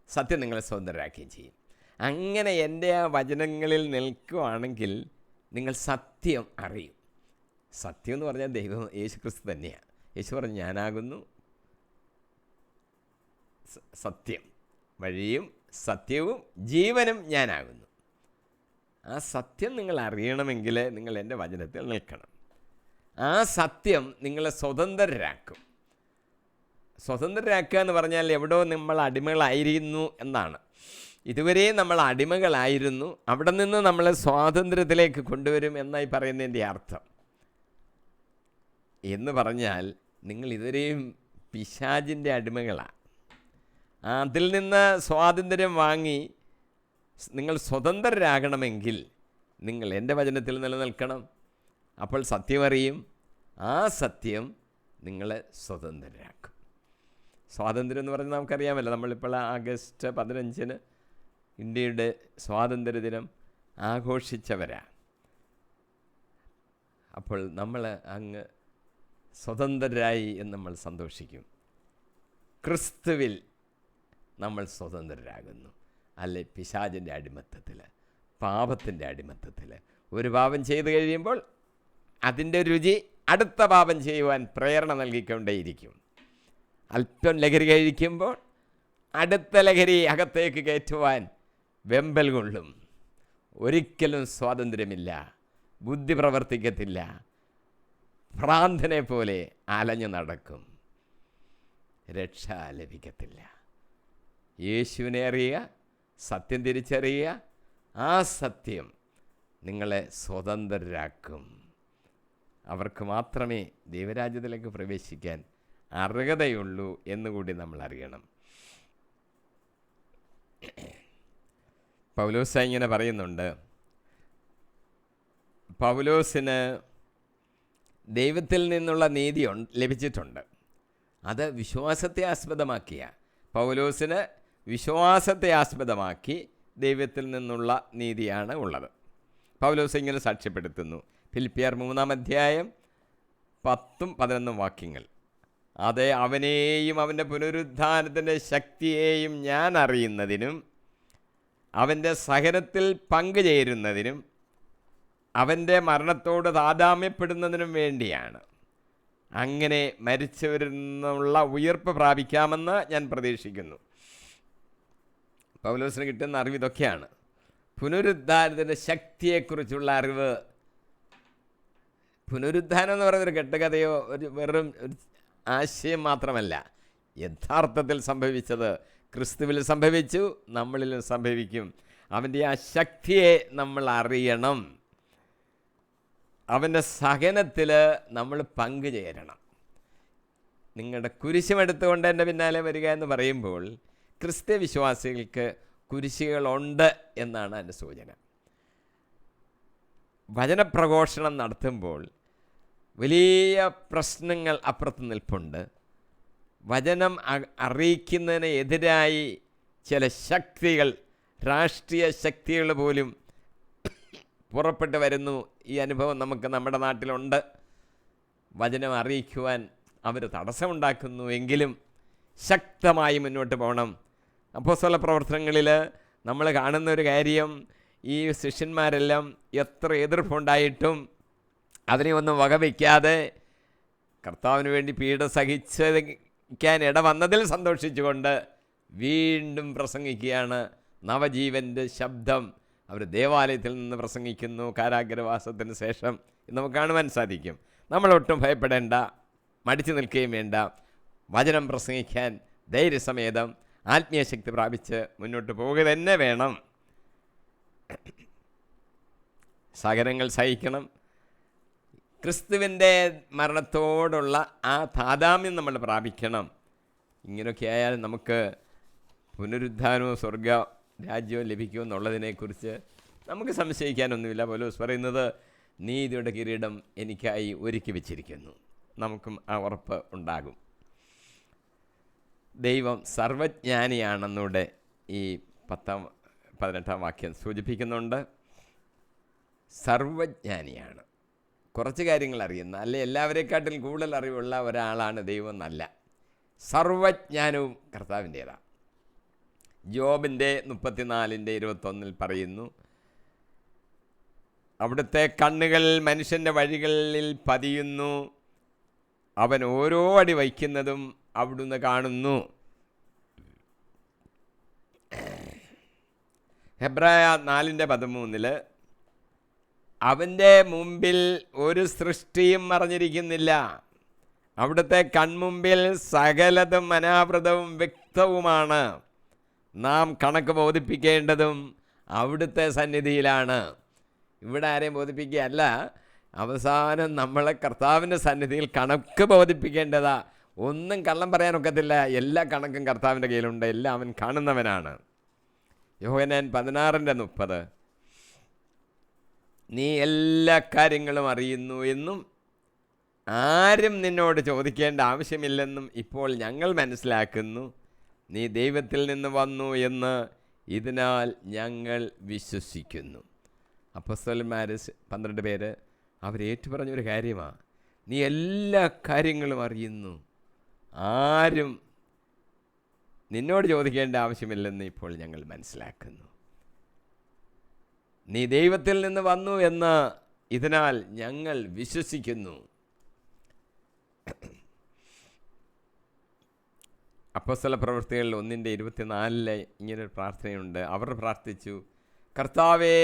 സത്യം നിങ്ങളെ സ്വതന്ത്രരാക്കുകയും ചെയ്യും. അങ്ങനെ എൻ്റെ ആ വചനങ്ങളിൽ നിൽക്കുകയാണെങ്കിൽ നിങ്ങൾ സത്യം അറിയും. സത്യം എന്ന് പറഞ്ഞാൽ ദൈവം യേശു ക്രിസ്തു തന്നെയാണ്. യേശു പറഞ്ഞു, ഞാനാകുന്നു സത്യം, വഴിയും സത്യവും ജീവനും ഞാനാകുന്നു. ആ സത്യം നിങ്ങൾ അറിയണമെങ്കിൽ നിങ്ങൾ എൻ്റെ വചനത്തിൽ നിൽക്കണം. ആ സത്യം നിങ്ങളെ സ്വതന്ത്രരാക്കും. സ്വതന്ത്രരാക്കുക എന്ന് പറഞ്ഞാൽ എവിടോ നമ്മൾ അടിമകളായിരുന്നു എന്നാണ്. ഇതുവരെ നമ്മൾ അടിമകളായിരുന്നു, അവിടെ നിന്ന് നമ്മളെ സ്വാതന്ത്ര്യത്തിലേക്ക് കൊണ്ടുവരും എന്നായി പറയുന്നതിൻ്റെ അർത്ഥം. എന്ന് പറഞ്ഞാൽ നിങ്ങൾ ഇതുവരെയും പിശാചിൻ്റെ അടിമകളാണ്. അതിൽ നിന്ന് സ്വാതന്ത്ര്യം വാങ്ങി നിങ്ങൾ സ്വതന്ത്രരാകണമെങ്കിൽ നിങ്ങൾ എൻ്റെ വചനത്തിൽ നിലനിൽക്കണം. അപ്പോൾ സത്യം അറിയും, ആ സത്യം നിങ്ങളെ സ്വതന്ത്രരാക്കും. സ്വാതന്ത്ര്യം എന്ന് പറഞ്ഞാൽ നമുക്കറിയാമല്ലോ, നമ്മളിപ്പോൾ ആഗസ്റ്റ് 15 ഇന്ത്യയുടെ സ്വാതന്ത്ര്യദിനം ആഘോഷിച്ചവരാണ്. അപ്പോൾ നമ്മൾ അങ്ങ് സ്വതന്ത്രരായി എന്ന് നമ്മൾ സന്തോഷിക്കും. ക്രിസ്തുവിൽ നമ്മൾ സ്വതന്ത്രരാകുന്നു. അല്ലെ പിശാചിൻ്റെ അടിമത്തത്തിൽ, പാപത്തിൻ്റെ അടിമത്തത്തിൽ. ഒരു പാപം ചെയ്തു കഴിയുമ്പോൾ അതിൻ്റെ രുചി അടുത്ത പാപം ചെയ്യുവാൻ പ്രേരണ നൽകിക്കൊണ്ടേയിരിക്കും. അല്പം ലഹരി കഴിക്കുമ്പോൾ അടുത്ത ലഹരി അകത്തേക്ക് കയറ്റുവാൻ വെമ്പൽ കൊള്ളും. ഒരിക്കലും സ്വാതന്ത്ര്യമില്ല, ബുദ്ധി പ്രവർത്തിക്കത്തില്ല, ഭ്രാന്തനെ പോലെ അലഞ്ഞു നടക്കും. രക്ഷ ലഭിക്കത്തില്ല. യേശുവിനെ അറിയുക, സത്യം തിരിച്ചറിയുക. ആ സത്യം നിങ്ങളെ സ്വതന്ത്രരാക്കും. അവർക്ക് മാത്രമേ ദൈവരാജ്യത്തിലേക്ക് പ്രവേശിക്കാൻ അർഹതയുള്ളൂ എന്നുകൂടി നമ്മൾ അറിയണം. പൗലോസ് ഇങ്ങനെ പറയുന്നുണ്ട്, പൗലോസിന് ദൈവത്തിൽ നിന്നുള്ള നീതി ലഭിച്ചിട്ടുണ്ട്. അത് വിശ്വാസത്തെ ആസ്പദമാക്കിയ പൗലോസിന് വിശ്വാസത്തെ ആസ്പദമാക്കി ദൈവത്തിൽ നിന്നുള്ള നീതിയാണ് ഉള്ളത്. പൗലോസ് ഇങ്ങനെ സാക്ഷ്യപ്പെടുത്തുന്നു, ഫിലിപ്പിയർ 3-10-11 വാക്യങ്ങൾ. അതെ, അവനെയും അവൻ്റെ പുനരുത്ഥാനത്തിൻ്റെ ശക്തിയെയും ഞാൻ അറിയുന്നതിനും അവൻ്റെ സഹനത്തിൽ പങ്കുചേരുന്നതിനും അവൻ്റെ മരണത്തോട് താദാമ്യപ്പെടുന്നതിനും വേണ്ടിയാണ്. അങ്ങനെ മരിച്ചവരിൽ നിന്നുള്ള ഉയർപ്പ് പ്രാപിക്കാമെന്ന് ഞാൻ പ്രതീക്ഷിക്കുന്നു. പൗലോസിന് കിട്ടുന്ന അറിവ് ഇതൊക്കെയാണ്. പുനരുദ്ധാനത്തിൻ്റെ ശക്തിയെക്കുറിച്ചുള്ള അറിവ്. പുനരുദ്ധാനം എന്ന് പറയുന്നൊരു കെട്ടുകഥയോ വെറും ഒരു ആശയം മാത്രമല്ല. യഥാർത്ഥത്തിൽ സംഭവിച്ചത് ക്രിസ്തുവിൽ സംഭവിച്ചു, നമ്മളിലും സംഭവിക്കും. അവൻ്റെ ആ ശക്തിയെ നമ്മൾ അറിയണം. അവൻ്റെ സഹനത്തിൽ നമ്മൾ പങ്കുചേരണം. നിങ്ങളുടെ കുരിശുമെടുത്തുകൊണ്ട് എൻ്റെ പിന്നാലെ വരിക എന്ന് പറയുമ്പോൾ ക്രിസ്ത്യ വിശ്വാസികൾക്ക് കുരിശുകളുണ്ട് എന്നാണ് അതിൻ്റെ സൂചന. വചനപ്രഘോഷണം നടത്തുമ്പോൾ വലിയ പ്രശ്നങ്ങൾ അപ്പുറത്ത് നിൽപ്പുണ്ട്. വചനം അറിയിക്കുന്നതിന് എതിരായി ചില ശക്തികൾ, രാഷ്ട്രീയ ശക്തികൾ പോലും പുറപ്പെട്ട് വരുന്നു. ഈ അനുഭവം നമുക്ക് നമ്മുടെ നാട്ടിലുണ്ട്. വചനം അറിയിക്കുവാൻ അവർ തടസ്സമുണ്ടാക്കുന്നു. എങ്കിലും ശക്തമായി മുന്നോട്ട് പോകണം. അപ്പോസ്തല പ്രവർത്തനങ്ങളിൽ നമ്മൾ കാണുന്ന ഒരു കാര്യം, ഈ ശിഷ്യന്മാരെല്ലാം എത്ര എതിർപ്പുണ്ടായിട്ടും അതിനെ ഒന്നും വകവയ്ക്കാതെ കർത്താവിന് വേണ്ടി പീഡ സഹിക്കാൻ ഇട വന്നതിൽ സന്തോഷിച്ചുകൊണ്ട് വീണ്ടും പ്രസംഗിക്കുകയാണ്. നവജീവൻ്റെ ശബ്ദം അവർ ദേവാലയത്തിൽ നിന്ന് പ്രസംഗിക്കുന്നു. കാരാഗ്രവാസത്തിന് ശേഷം നമുക്ക് കാണുവാൻ സാധിക്കും. നമ്മളൊട്ടും ഭയപ്പെടേണ്ട, മടിച്ചു നിൽക്കുകയും വേണ്ട. വചനം പ്രസംഗിക്കാൻ ധൈര്യസമേതം ആത്മീയ ശക്തി പ്രാപിച്ച് മുന്നോട്ട് പോവുക തന്നെ വേണം. സഹനങ്ങൾ സഹിക്കണം. ക്രിസ്തുവിൻ്റെ മരണത്തോടുള്ള ആ താദാമ്യം നമ്മൾ പ്രാപിക്കണം. ഇങ്ങനെയൊക്കെ ആയാൽ നമുക്ക് പുനരുദ്ധാനവും സ്വർഗ രാജ്യവും ലഭിക്കുമെന്നുള്ളതിനെക്കുറിച്ച് നമുക്ക് സംശയിക്കാനൊന്നുമില്ല. പൗലോസ് പറയുന്നത്, നീതിയുടെ കിരീടം എനിക്കായി ഒരുക്കി വച്ചിരിക്കുന്നു. നമുക്കും ആ ഉറപ്പ് ഉണ്ടാകും. ദൈവം സർവജ്ഞാനിയാണെന്നൂടെ ഈ 18 വാക്യം സൂചിപ്പിക്കുന്നുണ്ട്. സർവജ്ഞാനിയാണ്. കുറച്ച് കാര്യങ്ങൾ അറിയുന്ന, അല്ലെ എല്ലാവരെക്കാട്ടിൽ കൂടുതൽ അറിവുള്ള ഒരാളാണ് ദൈവം എന്നല്ല. സർവജ്ഞാനവും കർത്താവിൻ്റേതാണ്. ജോബിൻ്റെ 34:21 പറയുന്നു, അവിടുത്തെ കണ്ണുകൾ മനുഷ്യൻ്റെ വഴികളിൽ പതിയുന്നു, അവൻ ഓരോ അടി വയ്ക്കുന്നതും അവിടുന്ന് കാണുന്നു. ഹെബ്രായ 4:13 അവൻ്റെ മുമ്പിൽ ഒരു സൃഷ്ടിയും മറഞ്ഞിരിക്കുന്നില്ല, അവിടുത്തെ കൺമുമ്പിൽ സകലതും അനാവൃതവും വ്യക്തവുമാണ്, നാം കണക്ക് ബോധിപ്പിക്കേണ്ടതും അവിടുത്തെ സന്നിധിയിലാണ്. ഇവിടെ ആരെയും ബോധിപ്പിക്കുകയല്ല, അവസാനം നമ്മളെ കർത്താവിൻ്റെ സന്നിധിയിൽ കണക്ക് ബോധിപ്പിക്കേണ്ടതാ. ഒന്നും കള്ളം പറയാനൊക്കത്തില്ല. എല്ലാ കണക്കും കർത്താവിൻ്റെ കയ്യിലുണ്ട്. എല്ലാം അവൻ കാണുന്നവനാണ്. യോഹന്നാൻ 16:30 നീ എല്ലാ കാര്യങ്ങളും അറിയുന്നു എന്നും ആരും നിന്നോട് ചോദിക്കേണ്ട ആവശ്യമില്ലെന്നും ഇപ്പോൾ ഞങ്ങൾ മനസ്സിലാക്കുന്നു. നീ ദൈവത്തിൽ നിന്ന് വന്നു എന്ന് ഇതിനാൽ ഞങ്ങൾ വിശ്വസിക്കുന്നു. അപ്പോസ്തലന്മാർ 12 പേര് അവരേറ്റുപറഞ്ഞൊരു കാര്യമാണ്, നീ എല്ലാ കാര്യങ്ങളും അറിയുന്നു, ആരും നിന്നോട് ചോദിക്കേണ്ട ആവശ്യമില്ലെന്ന് ഇപ്പോൾ ഞങ്ങൾ മനസ്സിലാക്കുന്നു. നീ ദൈവത്തിൽ നിന്ന് വന്നു എന്ന് ഇതിനാൽ ഞങ്ങൾ വിശ്വസിക്കുന്നു. അപ്പോസ്തല പ്രവൃത്തികളിൽ 1:24 ഇങ്ങനൊരു പ്രാർത്ഥനയുണ്ട്. അവർ പ്രാർത്ഥിച്ചു, കർത്താവേ,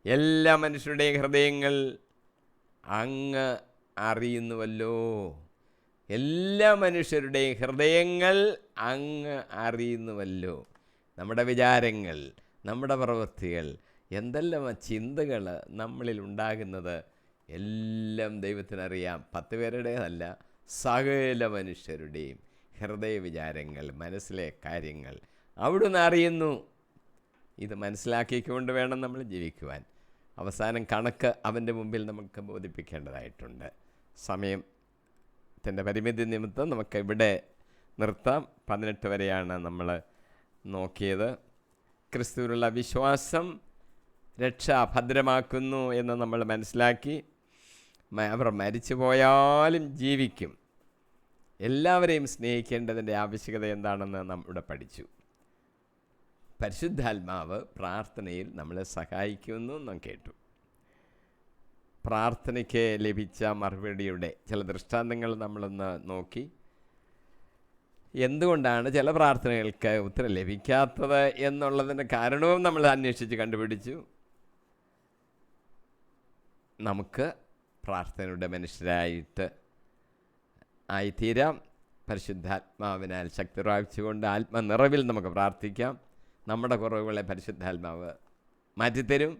എല്ലാ മനുഷ്യരുടെയും ഹൃദയങ്ങൾ അങ്ങ് അറിയുന്നുവല്ലോ. എല്ലാ മനുഷ്യരുടെയും ഹൃദയങ്ങൾ അങ്ങ് അറിയുന്നുവല്ലോ. നമ്മുടെ വിചാരങ്ങൾ, നമ്മുടെ പ്രവൃത്തികൾ, എന്തെല്ലാം ചിന്തകൾ നമ്മളിൽ ഉണ്ടാകുന്നത് എല്ലാം ദൈവത്തിനറിയാം. 10 പേരുടേതല്ല, സകല മനുഷ്യരുടെയും ഹൃദയ വിചാരങ്ങൾ, മനസ്സിലെ കാര്യങ്ങൾ അവിടുന്ന് അറിയുന്നു. ഇത് മനസ്സിലാക്കിക്കൊണ്ട് വേണം നമ്മൾ ജീവിക്കുവാൻ. അവസാനം കണക്ക് അവൻ്റെ മുമ്പിൽ നമുക്ക് ബോധിപ്പിക്കേണ്ടതായിട്ടുണ്ട്. സമയത്തിൻ്റെ പരിമിതി നിമിത്തം നമുക്ക് ഇവിടെ നിർത്താം. 18 വരെയാണ് നമ്മൾ നോക്കിയത്. ക്രിസ്തുവിലുള്ള വിശ്വാസം രക്ഷ ഭദ്രമാക്കുന്നു എന്ന് നമ്മൾ മനസ്സിലാക്കി. അവർ മരിച്ചു പോയാലും ജീവിക്കും. എല്ലാവരെയും സ്നേഹിക്കേണ്ടതിൻ്റെ ആവശ്യകത എന്താണെന്ന് നാം ഇവിടെ പഠിച്ചു. പരിശുദ്ധാത്മാവ് പ്രാർത്ഥനയിൽ നമ്മളെ സഹായിക്കുമെന്നും നാം കേട്ടു. പ്രാർത്ഥനയ്ക്ക് ലഭിച്ച മറുപടിയുടെ ചില ദൃഷ്ടാന്തങ്ങൾ നമ്മളൊന്ന് നോക്കി. എന്തുകൊണ്ടാണ് ചില പ്രാർത്ഥനകൾക്ക് ഉത്തരം ലഭിക്കാത്തത് എന്നുള്ളതിൻ്റെ കാരണവും നമ്മൾ അന്വേഷിച്ച് കണ്ടുപിടിച്ചു. നമുക്ക് പ്രാർത്ഥനയുടെ മനുഷ്യരായിട്ട് ആയിത്തീരാം. പരിശുദ്ധാത്മാവിനാൽ ശക്തി പ്രാപിച്ചുകൊണ്ട് ആത്മനിറവിൽ നമുക്ക് പ്രാർത്ഥിക്കാം. നമ്മുടെ കുറവുകളെ പരിശുദ്ധാത്മാവ് മാറ്റിത്തരും.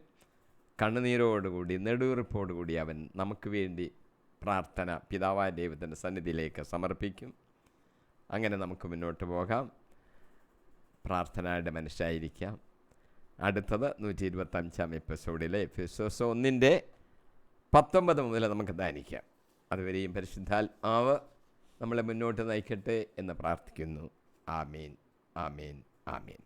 കണ്ണുനീരോടുകൂടി നെടുവീർപ്പോടുകൂടി അവൻ നമുക്ക് വേണ്ടി പ്രാർത്ഥന പിതാവായ ദൈവത്തിൻ്റെ സന്നിധിയിലേക്ക് സമർപ്പിക്കും. അങ്ങനെ നമുക്ക് മുന്നോട്ട് പോകാം. പ്രാർത്ഥനയുടെ മനുഷ്യരായിരിക്കാം. അടുത്തത് 125-ാം എപ്പിസോഡിലെ എഫെസോസ് 1:19 മുതൽ നമുക്ക് ധ്യാനിക്കാം. അതുവരെയും പരിശുദ്ധാത്മാവ് നമ്മളെ മുന്നോട്ട് നയിക്കട്ടെ എന്ന് പ്രാർത്ഥിക്കുന്നു. ആമീൻ, ആമീൻ, ആമീൻ.